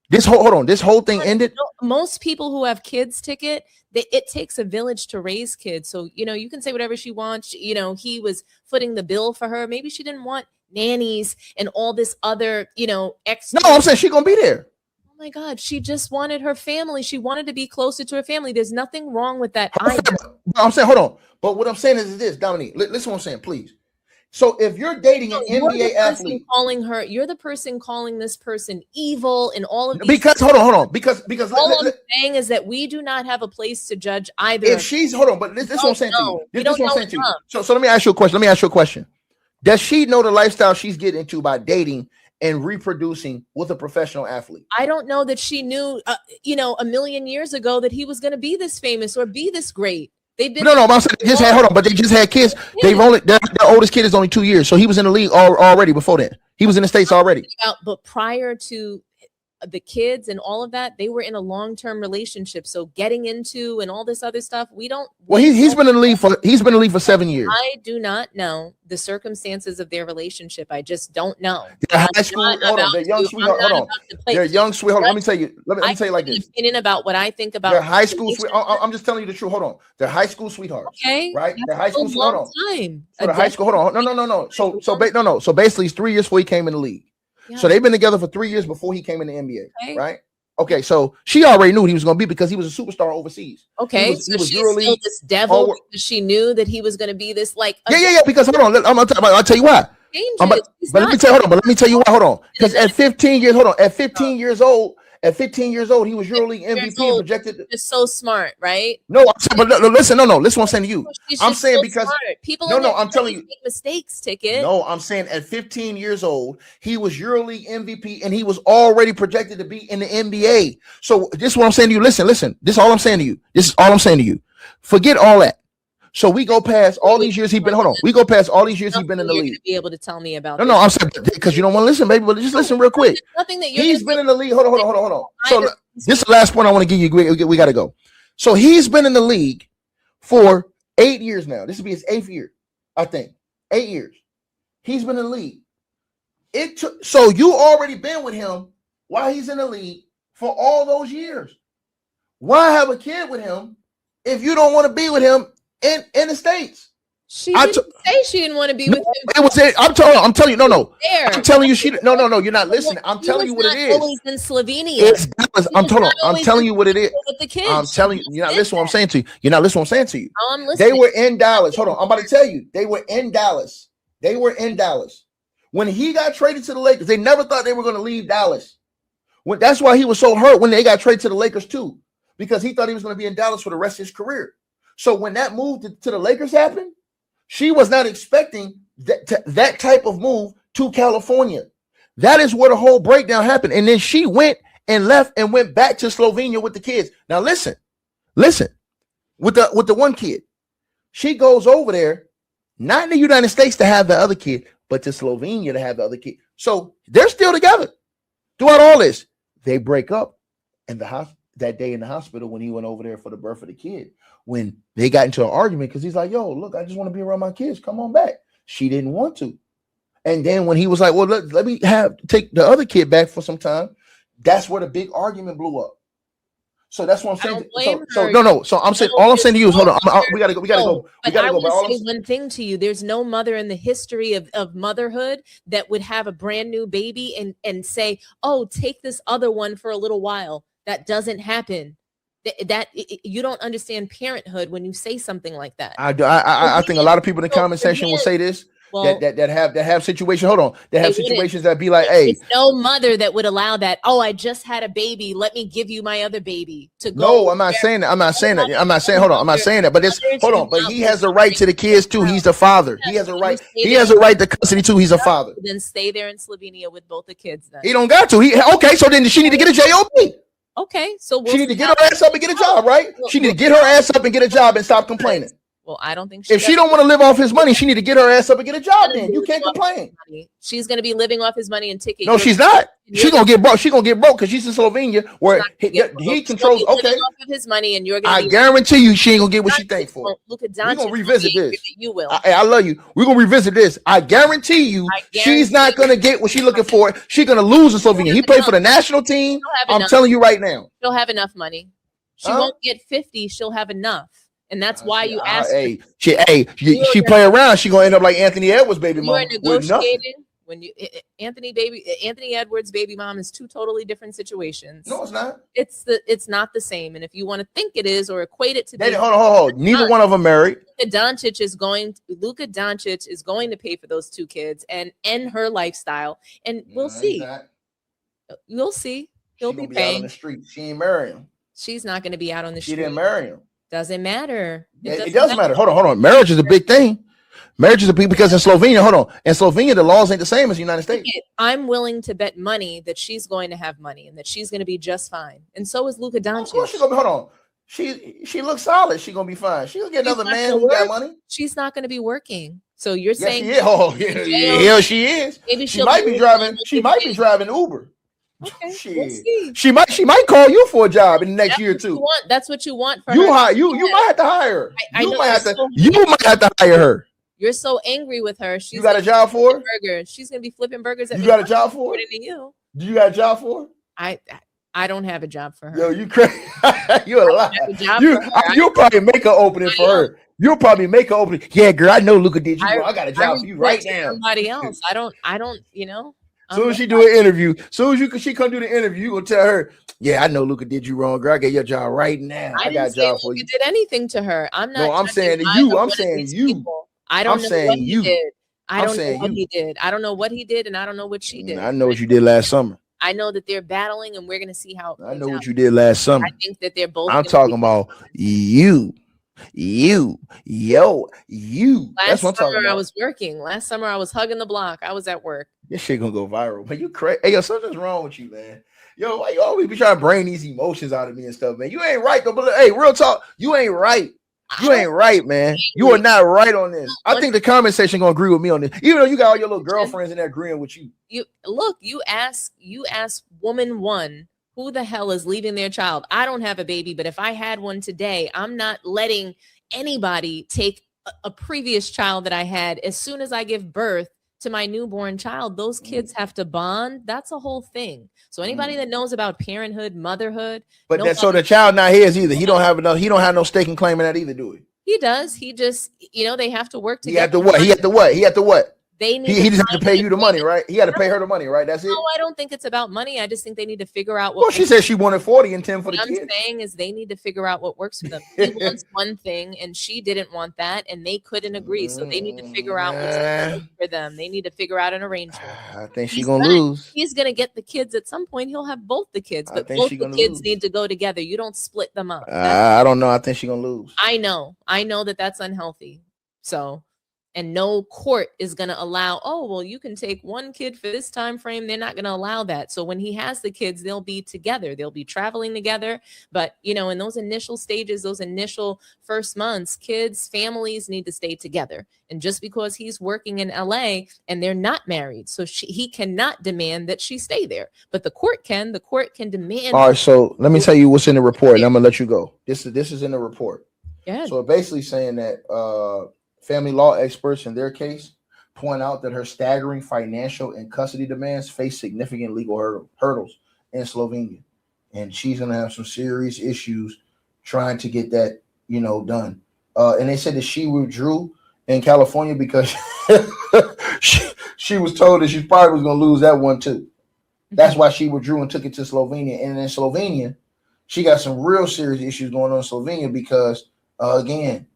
This whole thing ended. Most people who have kids ticket, it takes a village to raise kids. So, you can say whatever she wants. He was footing the bill for her. Maybe she didn't want nannies and all this other, extra. No, I'm saying she's going to be there. Oh my God. She just wanted her family. She wanted to be closer to her family. There's nothing wrong with that. I'm saying, hold on. But what I'm saying is this, Dominique, listen to what I'm saying, please. So if you're dating an NBA athlete, you're the person calling this person evil and all of these. Because hold on. Because all I'm saying is that we do not have a place to judge either. If she's but this is what I'm saying to you. This is what I'm saying to you. So let me ask you a question. Does she know the lifestyle she's getting into by dating and reproducing with a professional athlete? I don't know that she knew, a million years ago that he was going to be this famous or be this great. They've been no, I'm saying they just had but they just had kids. Their oldest kid is only 2 years, so he was in the league already before that. He was in the States already. But prior to the kids and all of that, they were in a long-term relationship. So getting into and all this other stuff, we don't. Well, he's been in the league for 7 years. I do not know the circumstances of their relationship. I just don't know. Their high school, their young sweetheart. Hold on. Their young sweetheart. Let me tell you. Let me tell you like this. Opinion about what I think about their high school. I'm just telling you the truth. Hold on. Their high school sweethearts. Okay. Right. Their high school. Hold on. Time. So the high school. Hold on. No. So basically, it's 3 years before he came in the league. Yeah. So they've been together for 3 years before he came in the NBA. Okay. Right. Okay, so she already knew what he was going to be because he was a superstar overseas. Okay, he was she's still this devil because she knew that he was going to be this like. Yeah. Because hold on, I'll tell you why. But let me tell you why. Hold on, because at 15 years, at 15 years old, he was EuroLeague MVP projected. Just so smart, right? No, but listen, listen what I'm saying to you. I'm saying because smart. People I'm telling you, make mistakes. Ticket. No, I'm saying at 15 years old, he was EuroLeague MVP and he was already projected to be in the NBA. So this is what I'm saying to you. Listen. This is all I'm saying to you. Forget all that. So we go past all these years he's been. Hold on. We go past all these years he's been in the league. Be able to tell me about. No. I'm saying because you don't want to listen, baby. But just listen real quick. Nothing that he's been in the league. Hold on. So this is the last point I want to give you. We got to go. So he's been in the league for 8 years now. This will be his 8th year, I think. 8 years. He's been in the league. So you already been with him while he's in the league for all those years. Why have a kid with him if you don't want to be with him in the States? She didn't say she didn't want to be with him. It was it. I'm telling you, no. I'm telling you, no. You're not listening. I'm telling you what it is. Always in Slovenia. I'm telling you what it is. With the kids. I'm telling you. You're not listening. What I'm saying to you. You're not listening. What I'm saying to you. I'm listening. They were in Dallas. Hold on. I'm about to tell you. They were in Dallas. When he got traded to the Lakers, they never thought they were going to leave Dallas. That's why he was so hurt when they got traded to the Lakers too, because he thought he was going to be in Dallas for the rest of his career. So when that move to the Lakers happened, she was not expecting that type of move to California. That is where the whole breakdown happened. And then she went and left and went back to Slovenia with the kids. Now listen, with the one kid, She goes over there, not in the United States to have the other kid, but to Slovenia to have the other kid. So they're still together throughout all this. They break up in the house that day in the hospital when he went over there for the birth of the kid. When they got into an argument because he's like, yo, look, I just want to be around my kids. Come on back. She didn't want to. And then when he was like, well, let me take the other kid back for some time, that's where the big argument blew up. So that's what I'm saying. So I'm saying, all I'm saying to you is, hold on, we gotta go. But I will say one thing to you: there's no mother in the history of motherhood that would have a brand new baby and say, "Oh, take this other one for a little while." That doesn't happen. That you don't understand parenthood when you say something like that. I think a lot of people in the comment section will say this. Well, that have situations. Hold on, that have situations that be like, hey, there's no mother that would allow that. Oh, I just had a baby. Let me give you my other baby to go. No, I'm not saying that. I'm not saying that. I'm not saying. Hold on, I'm not saying that. But it's hold on. But he has a right to the kids too. He's the father. He has a right. He has a right to custody too. He's a father. Then stay there in Slovenia with both the kids. Then he don't got to. Okay, so then she need to get a job. Okay, so she need to get her ass up and get a job, right? She need to get her ass up and get a job and stop complaining. Well, I don't think if she don't want to live off his money, she need to get her ass up and get a job. Then you can't complain. She's going to be living off his money and ticket. No, she's not. She's gonna get broke. She's gonna get broke because she's in Slovenia, where he controls. Okay, off of his money, and you're gonna. I guarantee you, she ain't gonna get what she thinks for. Look at We're gonna revisit this. You will. I love you. We're gonna revisit this. I guarantee you, she's not gonna get what she's looking for. She's gonna lose in Slovenia. He played for the national team. I'm telling you right now. She'll have enough money. She won't get 50. She'll have enough. And that's why you asked. She play around. She gonna end up like Anthony Edwards' baby mom. You are negotiating when you Anthony Edwards' baby mom is two totally different situations. No, it's not. It's not the same. And if you want to think it is or equate it to, hold on. Neither one of them married. Luka Doncic is going to pay for those two kids and end her lifestyle, and we'll see. You'll see. He'll be paying. Out on the street. She ain't marrying him. She's not going to be out on the street. She didn't marry him. Doesn't matter. It does matter. Hold on. Marriage is a big thing. Marriage is a big because in Slovenia, in Slovenia, the laws ain't the same as the United States. I'm willing to bet money that she's going to have money and that she's going to be just fine. And so is Luka Doncic. Of course she's gonna be. Hold on. She looks solid. She's gonna be fine. She'll get another man who got money. She's not going to be working. So you're saying she is. Oh, yeah, she is. Maybe she might be driving. She might be driving Uber. Okay, she might call you for a job in the next year or two. That's what you want for you. Her. You might have to hire her. You might have to hire her. You're so angry with her. You got a job for her? Burgers. She's gonna be flipping burgers. You got a job for her? You. Do you got a job for her? I don't have a job for her. Yo, you crazy? You a lie. You'll probably make an opening for her. You'll probably make an opening. Yeah, girl, I know Luka did you. I got a job for you right now. Somebody else. I don't. You know. Soon as she do an interview, she come do the interview, you gonna tell her, yeah, I know Luka did you wrong, girl. I get your job right now. I got a job for you. Did anything to her? I'm not. No, I'm saying to you. I'm saying you. I don't know what he did. I don't know what he did. I don't know what he did, and I don't know what she did. I know what you did last summer. I know that they're battling, and we're gonna see how. I know what you did last summer. I think that they're both. I'm talking about you. That's what I'm talking about. I was working. Last summer I was hugging the block. I was at work. This shit gonna go viral. Man, you crazy. Hey, yo, something's wrong with you, man. Yo, why you always be trying to bring these emotions out of me and stuff, man? You ain't right, though. But hey, real talk, you ain't right. You ain't right, man. You are not right on this. I think the comment section gonna agree with me on this, even though you got all your little girlfriends in there agreeing with you. You ask woman one, who the hell is leaving their child? I don't have a baby, but if I had one today, I'm not letting anybody take a previous child that I had. As soon as I give birth to my newborn child, those kids have to bond. That's a whole thing. So anybody that knows about parenthood, motherhood, but so the child not his either. He don't have no stake and claim in that either, do he? He does. He just, they have to work together. He had to what? He just have to pay you the money, right? He had to pay her the money, right? That's it. No, I don't think it's about money. I just think they need to figure out what. Well, she said she wanted 40 and 10 for the kids. What I'm saying is they need to figure out what works for them. He wants one thing, and she didn't want that, and they couldn't agree. So they need to figure out what's good for them. They need to figure out an arrangement. I think she's gonna lose. He's gonna get the kids at some point. He'll have both the kids, but both the kids need to go together. You don't split them up. I don't know. I think she's gonna lose. I know that that's unhealthy. So. And no court is going to allow, oh, well, you can take one kid for this time frame. They're not going to allow that. So when he has the kids, they'll be together. They'll be traveling together. But, you know, in those initial stages, those initial first months, kids, families need to stay together. And just because he's working in LA and they're not married, so he cannot demand that she stay there. But the court can demand. All right, so let me tell you what's in the report, and I'm gonna let you go. This is in the report. Yeah. So basically saying that family law experts in their case point out that her staggering financial and custody demands face significant legal hurdles in Slovenia, and she's gonna have some serious issues trying to get that, you know, done. And they said that she withdrew in California because she was told that she probably was gonna lose that one too. That's why she withdrew and took it to Slovenia. And in Slovenia, she got some real serious issues going on in Slovenia because, again,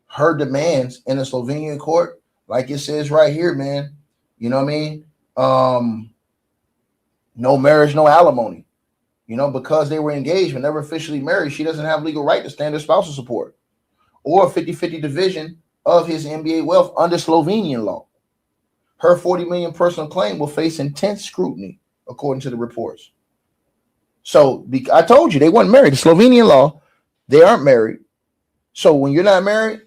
her demands in the Slovenian court, like it says right here, man, you know what I mean? No marriage, no alimony. You know, because they were engaged but never officially married, she doesn't have legal right to standard spousal support or 50-50 division of his NBA wealth under Slovenian law. Her $40 million personal claim will face intense scrutiny, according to the reports. So I told you they weren't married. The Slovenian law, they aren't married. So when you're not married,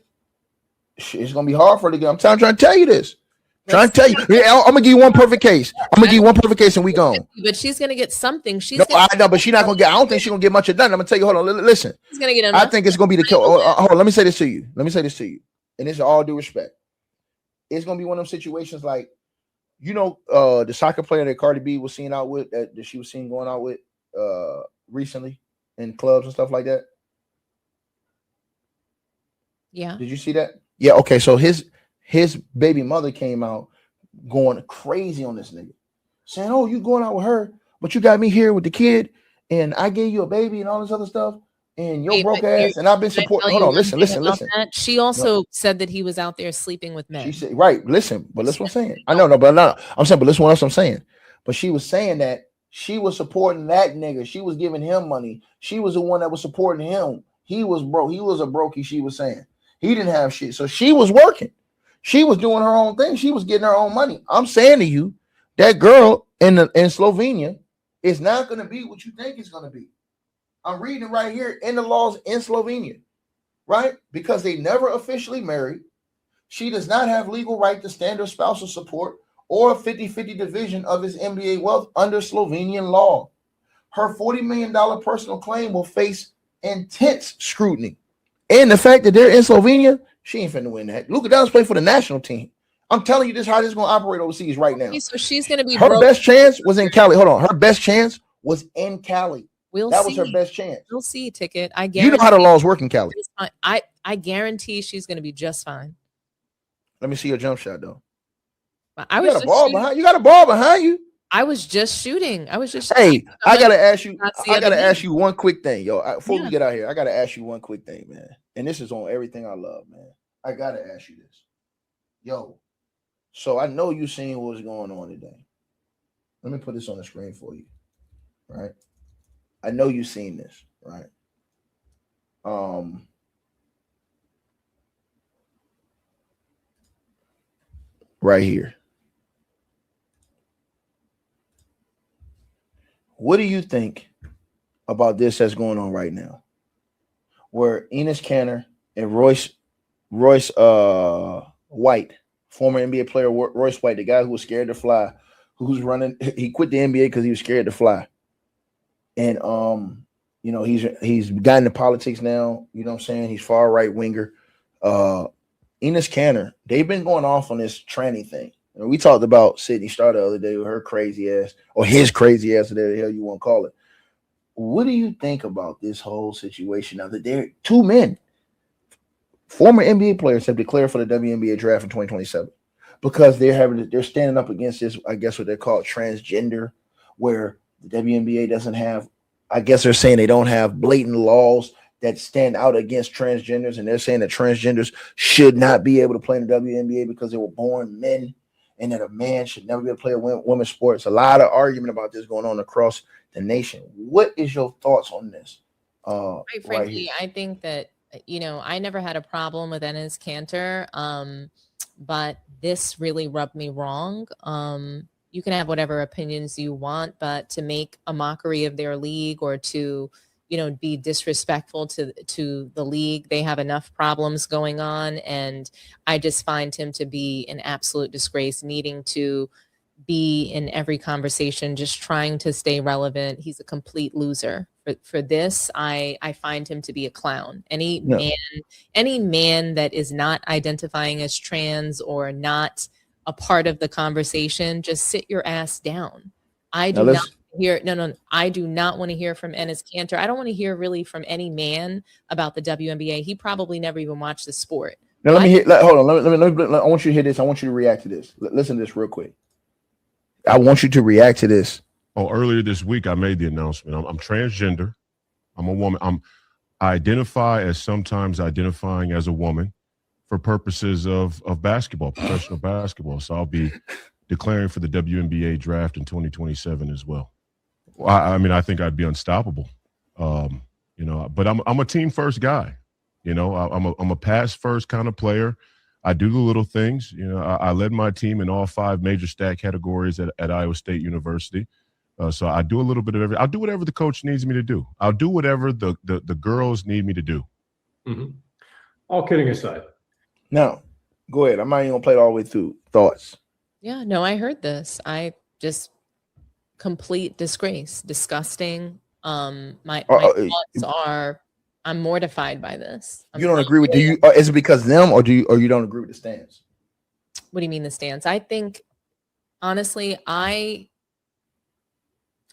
it's gonna be hard for her to get. I'm trying to tell you this. Trying to tell you. I'm gonna give you one perfect case. And we gone. But she's gonna get something. I know, but she's not gonna get. I don't think she's gonna get much of done. I'm gonna tell you. Hold on. Listen. She's gonna get enough. I think it's gonna be the kill. Hold on. Let me say this to you. And this is all due respect. It's gonna be one of them situations like, you know, the soccer player that Cardi B was seen out with, that she was seen going out with recently in clubs and stuff like that. Yeah. Did you see that? Yeah. Okay. So his baby mother came out going crazy on this nigga, saying, "Oh, you going out with her, but you got me here with the kid, and I gave you a baby and all this other stuff, and your broke ass, and I've been supporting." Hold on. Listen. She also said that he was out there sleeping with men. She said, right. Listen, but listen what I'm saying. I know, no, but no, I'm saying, but listen what else I'm saying. But she was saying that she was supporting that nigga. She was giving him money. She was the one that was supporting him. He was broke. He was a brokey. She was saying he didn't have shit. So she was working. She was doing her own thing. She was getting her own money. I'm saying to you, that girl in Slovenia is not going to be what you think it's going to be. I'm reading right here in the laws in Slovenia, right? Because they never officially married. She does not have legal right to standard spousal support or a 50-50 division of his NBA wealth under Slovenian law. Her $40 million personal claim will face intense scrutiny. And the fact that they're in Slovenia, she ain't finna win that. Luka Doncic played for the national team. I'm telling you this how this is going to operate overseas right now. So she's going to be her best chance was in Cali. Hold on. Her best chance was in Cali. That was her best chance. We'll see, Ticket. I guarantee. You know how the laws work in Cali. I guarantee she's going to be just fine. Let me see your jump shot, though. You got a ball behind you. I was just shooting. Hey, I gotta ask you. I gotta ask you one quick thing, yo. Before we get out here, I gotta ask you one quick thing, man. And this is on everything I love, man. I gotta ask you this, yo. So I know you seen what's going on today. Let me put this on the screen for you, right? I know you seen this, right? Right here. What do you think about this that's going on right now? Where Enes Kanter and Royce White, former NBA player Royce White, the guy who was scared to fly, who's running, he quit the NBA because he was scared to fly. And you know, he's gotten into politics now, you know what I'm saying? He's far right winger. Enes Kanter, they've been going off on this tranny thing. And we talked about Sydney Starr the other day with her crazy ass, or his crazy ass, whatever the hell you want to call it. What do you think about this whole situation now that they're two men, former NBA players, have declared for the WNBA draft in 2027 because they're standing up against this, I guess what they're called transgender, where the WNBA doesn't have, I guess they're saying they don't have blatant laws that stand out against transgenders, and they're saying that transgenders should not be able to play in the WNBA because they were born men, and that a man should never be able to play a women's sports. A lot of argument about this going on across the nation. What is your thoughts on this? Quite frankly, I think that I never had a problem with Enes Kanter, but this really rubbed me wrong. You can have whatever opinions you want, but to make a mockery of their league or to, be disrespectful to the league, they have enough problems going on, and I just find him to be an absolute disgrace, needing to be in every conversation, just trying to stay relevant. He's a complete loser. For this, I find him to be a clown. Any man that is not identifying as trans or not a part of the conversation, just sit your ass down. I do not hear I do not want to hear from Enes Kanter. I don't want to hear really from any man about the WNBA. He probably never even watched the sport. Now let me hear. Hold on. Let me, I want you to hear this. I want you to react to this. Listen to this real quick. I want you to react to this. Oh, earlier this week, I made the announcement. I'm transgender. I'm a woman. I identify as sometimes identifying as a woman for purposes of basketball, professional basketball. So I'll be declaring for the WNBA draft in 2027 as well. I mean, I think I'd be unstoppable, but I'm a team first guy. I'm a pass first kind of player. I do the little things. I led my team in all 5 major stat categories at Iowa State University. So I do a little bit of everything. I'll do whatever the coach needs me to do. I'll do whatever the girls need me to do. Mm-hmm. All kidding aside. Now, go ahead. I'm not even going to play it all the way through. Thoughts? Yeah, no, I heard this. I just complete disgrace, disgusting. My thoughts are, I'm mortified by this. You don't agree with? Is it because of them, or you don't agree with the stance? What do you mean the stance? I think, honestly, I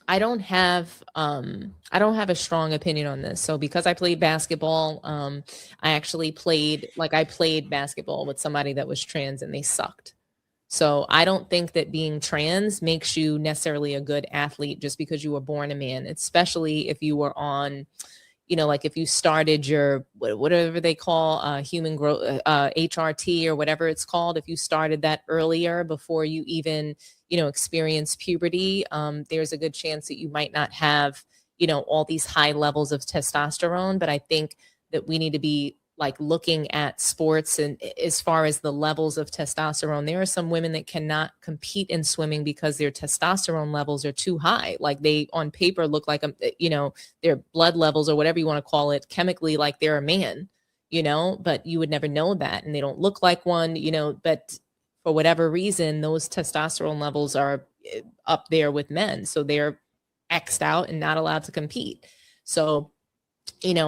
don't have a strong opinion on this. So because I played basketball, I played basketball with somebody that was trans and they sucked. So I don't think that being trans makes you necessarily a good athlete just because you were born a man, especially if you were on, like if you started your, whatever they call human growth, HRT or whatever it's called, if you started that earlier before you even, experience puberty, there's a good chance that you might not have, all these high levels of testosterone. But I think that we need to be like looking at sports and as far as the levels of testosterone, there are some women that cannot compete in swimming because their testosterone levels are too high. Like they on paper look like, their blood levels or whatever you want to call it, chemically like they're a man, but you would never know that. And they don't look like one, but for whatever reason, those testosterone levels are up there with men. So they're X'd out and not allowed to compete. So, where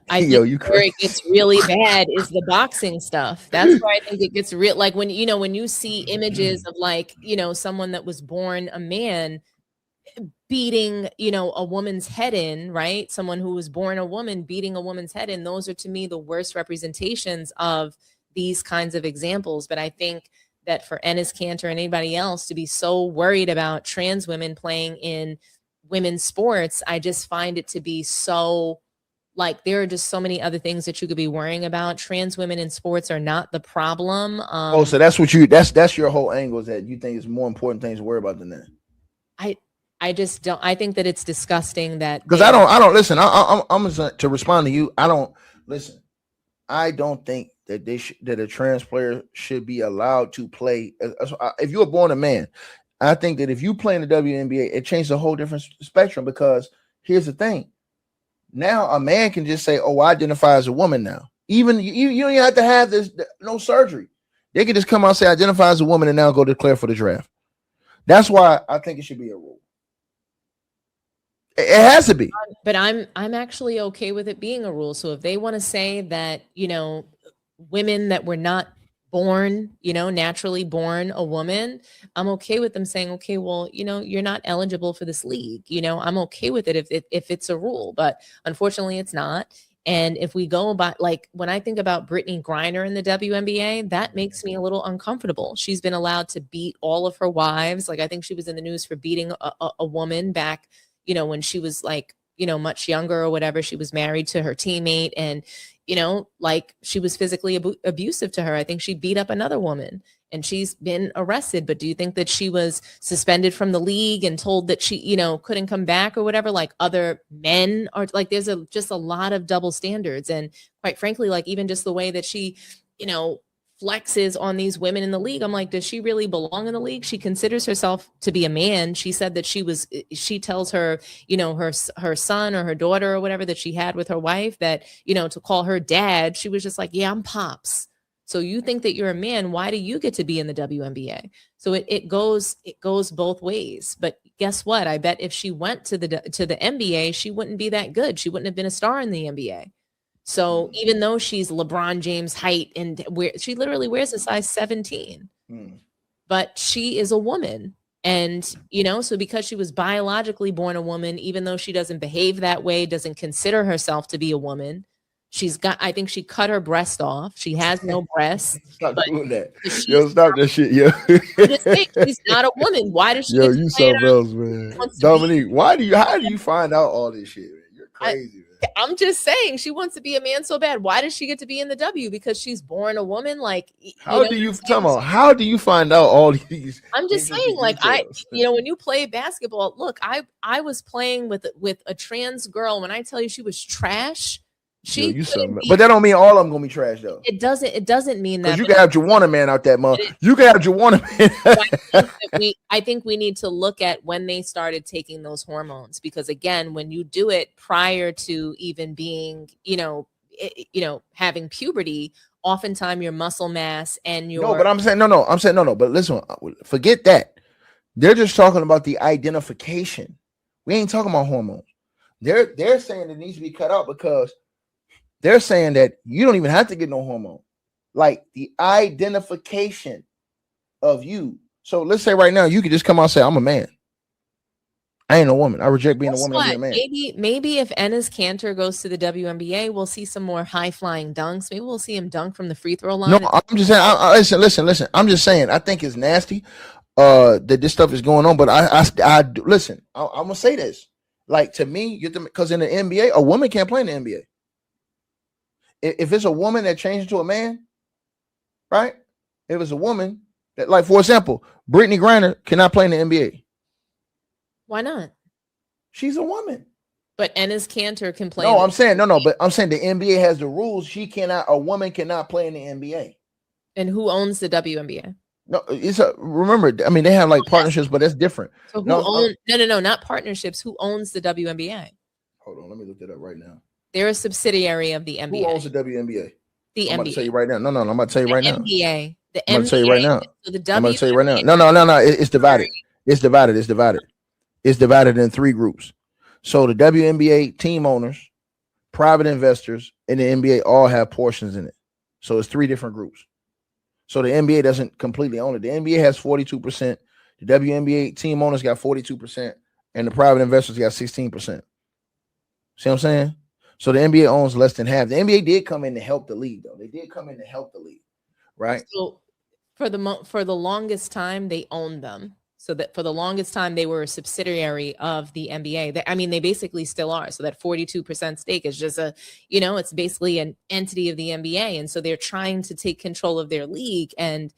it gets really bad is the boxing stuff. That's where I think it gets real. Like when you see images of someone that was born a man beating, a woman's head in, right? Someone who was born a woman beating a woman's head in. Those are to me the worst representations of these kinds of examples. But I think that for Enes Kanter and anybody else to be so worried about trans women playing in women's sports, I just find it to be so, like, there are just so many other things that you could be worrying about. Trans women in sports are not the problem. So that's what that's your whole angle, is that you think it's more important things to worry about than that. I just don't. I think that it's disgusting that, because I don't listen. I'm to respond to you. I don't listen. I don't think that that a trans player should be allowed to play. If you were born a man, I think that if you play in the WNBA, it changes a whole different spectrum. Because here's the thing: now a man can just say, "Oh, I identify as a woman now." Even you don't even have to have no surgery. They can just come out and say, "Identify as a woman," and now go declare for the draft. That's why I think it should be a rule. It has to be. But I'm actually okay with it being a rule. So if they want to say that, women that were not born, naturally born a woman, I'm okay with them saying, okay, well, you're not eligible for this league. I'm okay with it if it's a rule, but unfortunately it's not. And if we go about, like, when I think about Brittany Griner in the WNBA, that makes me a little uncomfortable. She's been allowed to beat all of her wives. Like, I think she was in the news for beating a woman back, when she was like, much younger or whatever. She was married to her teammate, and like she was physically abusive to her. I think she beat up another woman and she's been arrested. But do you think that she was suspended from the league and told that she, couldn't come back or whatever, like other men are? Like there's just a lot of double standards. And quite frankly, like even just the way that she, flexes on these women in the league. I'm like, does she really belong in the league? She considers herself to be a man. She said that she tells her, her son or her daughter or whatever that she had with her wife that, to call her dad, she was just like, yeah, I'm Pops. So you think that you're a man. Why do you get to be in the WNBA? So it goes both ways. But guess what? I bet if she went to the NBA, she wouldn't be that good. She wouldn't have been a star in the NBA. So even though she's LeBron James height and she literally wears a size 17, but she is a woman. And, so because she was biologically born a woman, even though she doesn't behave that way, doesn't consider herself to be a woman, I think she cut her breast off. She has no breasts. Stop doing that. Yo, stop that shit, yo. I'm just saying, she's not a woman. Why does she? Yo, you something else, man. Dominique, how do you find out all this shit, man? You're crazy, man. I'm just saying she wants to be a man so bad. Why does she get to be in the W? Because she's born a woman. Like, how do you find out all these? I'm just saying, like, when you play basketball, look, I was playing with a trans girl. When I tell you she was trash, but that don't mean all of them gonna be trash though. It doesn't mean that. You can have Juwanna Man out that month. You can have Juwanna Man. I think we need to look at when they started taking those hormones, because again, when you do it prior to even being, having puberty, oftentimes your muscle mass and your I'm saying no. But listen, forget that. They're just talking about the identification. We ain't talking about hormones. They're saying it needs to be cut out because they're saying that you don't even have to get no hormone, like the identification of you. So let's say right now you could just come out and say, I'm a man. I ain't a woman. I reject being a woman. I'm a man. Maybe if Enes Kanter goes to the WNBA, we'll see some more high flying dunks. Maybe we'll see him dunk from the free throw line. No, I'm just saying. Listen. I'm just saying. I think it's nasty that this stuff is going on. But I listen. I'm gonna say this. Like, to me, because in the NBA, a woman can't play in the NBA. If it's a woman that changed to a man, right? If it's a woman that, like, for example, Brittany Griner cannot play in the NBA. Why not? She's a woman. But Enes Kanter can play. No, I'm saying but I'm saying the NBA has the rules. A woman cannot play in the NBA. And who owns the WNBA? No, remember, I mean, they have like partnerships, but that's different. So no, not partnerships. Who owns the WNBA? Hold on, let me look that up right now. They're a subsidiary of the NBA. Who owns the WNBA? The NBA. I'm about to tell you right now. No, I'm about to tell you right now. NBA. I'm going to tell you right now. So the I'm going to tell you right now. No. It's divided. It's divided in 3 groups. So the WNBA team owners, private investors, and the NBA all have portions in it. So it's 3 different groups. So the NBA doesn't completely own it. The NBA has 42%. The WNBA team owners got 42%, and the private investors got 16%. See what I'm saying? So the NBA owns less than half. The NBA did come in to help the league, though. They did come in to help the league, right? So for the longest time, they owned them. So that for the longest time, they were a subsidiary of the NBA. They basically still are. So that 42% stake is just it's basically an entity of the NBA. And so they're trying to take control of their league. And,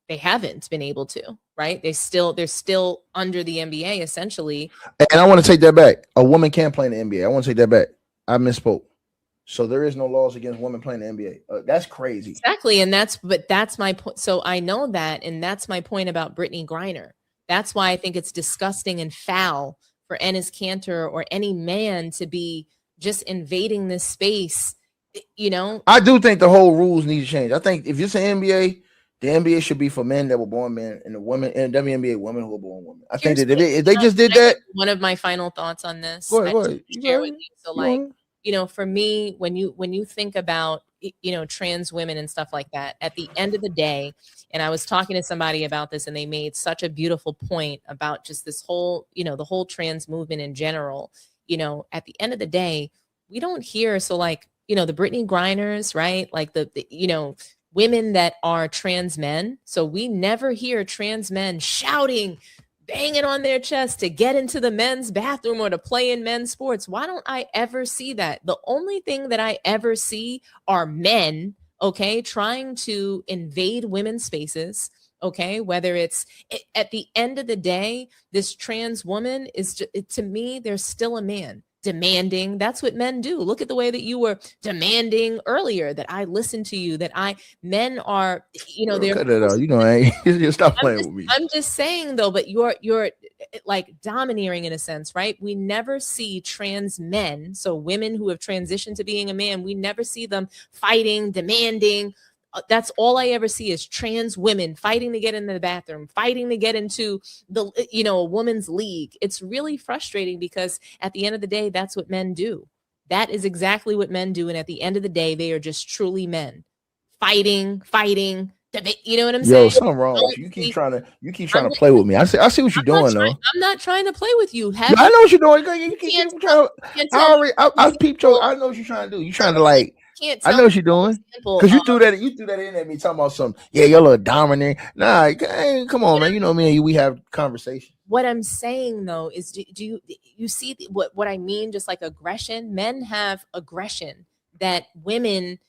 they haven't been able to, right? They're still under the NBA essentially. And I want to take that back. A woman can't play in the NBA. I want to take that back. I misspoke. So there is no laws against women playing the NBA. That's crazy. Exactly. And that's my point. So I know that. And that's my point about Brittany Griner. That's why I think it's disgusting and foul for Enes Kanter or any man to be just invading this space. I do think the whole rules need to change. I think if it's an NBA, the NBA should be for men that were born men, and the women and WNBA women who were born women. I think that if they just did that. One of my final thoughts on this. Go ahead. Share with you. So for me, when you think about, trans women and stuff like that, at the end of the day, and I was talking to somebody about this and they made such a beautiful point about just this whole, the whole trans movement in general, at the end of the day, we don't hear. So like, the Brittany Griners, right? Like the women that are trans men. So we never hear trans men shouting, banging on their chest to get into the men's bathroom or to play in men's sports. Why don't I ever see that? The only thing that I ever see are men, okay, trying to invade women's spaces. Okay, whether it's at the end of the day, this trans woman is to me, there's still a man demanding. That's what men do. Look at the way that you were demanding earlier, that I listen to you, that men are, they're cut it out. You stop playing with me. I'm just saying though, but you're like domineering in a sense, right? We never see trans men, so women who have transitioned to being a man, we never see them fighting, demanding. That's all I ever see is trans women fighting to get into the bathroom, fighting to get into the, a woman's league. It's really frustrating because at the end of the day, that's what men do. That is exactly what men do. And at the end of the day, they are just truly men fighting. You know what I'm saying? Yo, something wrong with you. You keep trying to play with me. I see what you're doing though. I'm not trying to play with you. I know what you're doing. You keep trying. I peeped your. I know what you're trying to do. You're trying to like. I know what you're doing because you threw that in at me talking about something. Yeah, you're a little dominant. Nah, come on, man. You know me and you, we have conversation. What I'm saying though is, do you see what I mean? Just like aggression, men have aggression that women,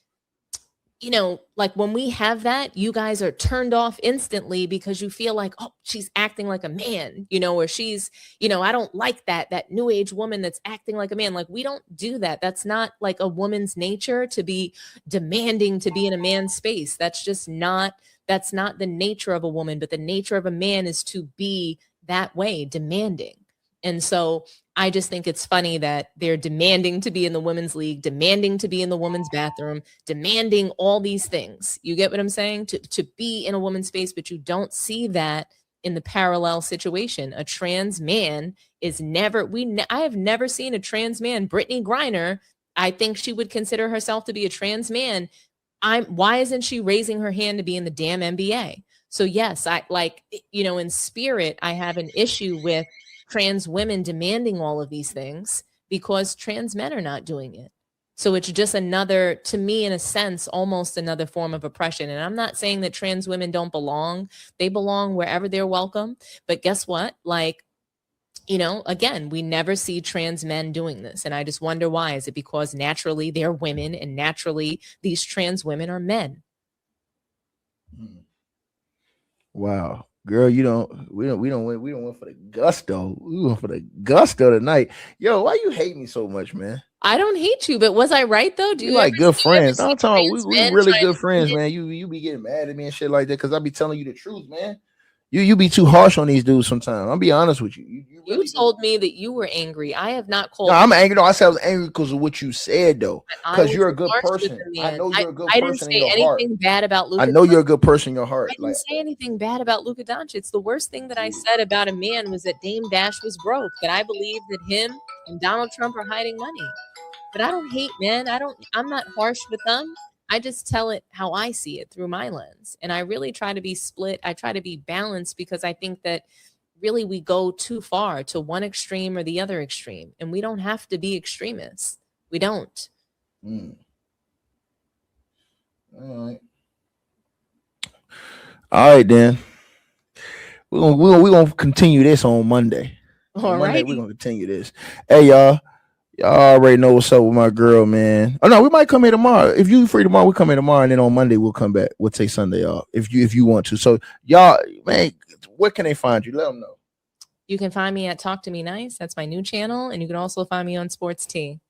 like when we have that, you guys are turned off instantly because you feel like, oh, she's acting like a man, or she's, I don't like that new age woman that's acting like a man. Like we don't do that. That's not like a woman's nature to be demanding to be in a man's space. That's not the nature of a woman, but the nature of a man is to be that way, demanding. And so I just think it's funny that they're demanding to be in the women's league, demanding to be in the women's bathroom, demanding all these things. You get what I'm saying? To be in a woman's space, but you don't see that in the parallel situation. A trans man is never, I have never seen a trans man. Brittany Griner, I think she would consider herself to be a trans man. Why isn't she raising her hand to be in the damn NBA? So yes, I like, in spirit, I have an issue with trans women demanding all of these things because trans men are not doing it. So it's just another, to me, in a sense, almost another form of oppression. And I'm not saying that trans women don't belong. They belong wherever they're welcome. But guess what? Like, again, we never see trans men doing this. And I just wonder why. Is it because naturally they're women and naturally these trans women are men? Wow. Girl, we don't went for the gusto. We went for the gusto tonight. Yo, why you hate me so much, man? I don't hate you, but was I right though? Do you like good friends? I'm talking about we really good friends, man. You be getting mad at me and shit like that because I be telling you the truth, man. You be too harsh on these dudes sometimes. I'll be honest with you. You told me that you were angry. I have not called. No, I'm angry. No, I said I was angry because of what you said, though. Because you're a good person. I know you're a good person. I didn't say anything bad about Luka. I know you're a good person in your heart. I didn't say anything bad about Luka Doncic. The worst thing that I said about a man was that Dame Dash was broke. That I believe that him and Donald Trump are hiding money. But I don't hate men. I'm not harsh with them. I just tell it how I see it through my lens. And I really try to be split. I try to be balanced because I think that really we go too far to one extreme or the other extreme. And we don't have to be extremists. We don't. All right, then. We're gonna continue this on Monday. Monday, we're gonna continue this. Hey, y'all. Y'all already know what's up with my girl, man. Oh no, we might come here tomorrow. If you free tomorrow, we'll come here tomorrow, and then on Monday we'll come back. We'll take Sunday off if you want to. So y'all, man, where can they find you? Let them know. You can find me at Talk to Me Nice. That's my new channel, and you can also find me on Sports Tea.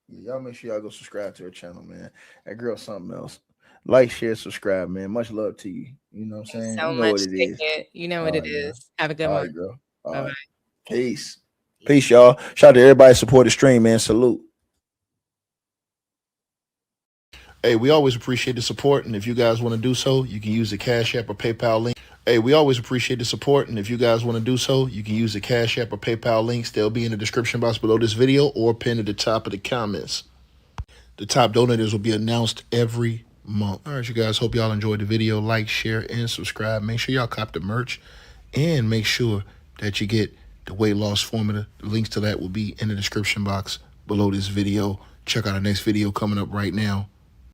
Y'all make sure y'all go subscribe to her channel, man. That girl's something else. Like, share, subscribe, man. Much love to you. You know what I'm saying? So you know much. What it is. You know what it is. Have a good one. Right, girl. All Bye-bye. right. Peace. Peace, y'all. Shout out to everybody support the stream, man. Salute. Hey, we always appreciate the support, and if you guys want to do so, you can use the Cash App or PayPal link. Hey, we always appreciate the support, and if you guys want to do so, you can use the Cash App or PayPal links. They'll be in the description box below this video or pinned at the top of the comments. The top donators will be announced every month. All right, you guys. Hope y'all enjoyed the video. Like, share, and subscribe. Make sure y'all cop the merch, and make sure that you get the weight loss formula. The links to that will be in the description box below this video. Check out our next video coming up right now.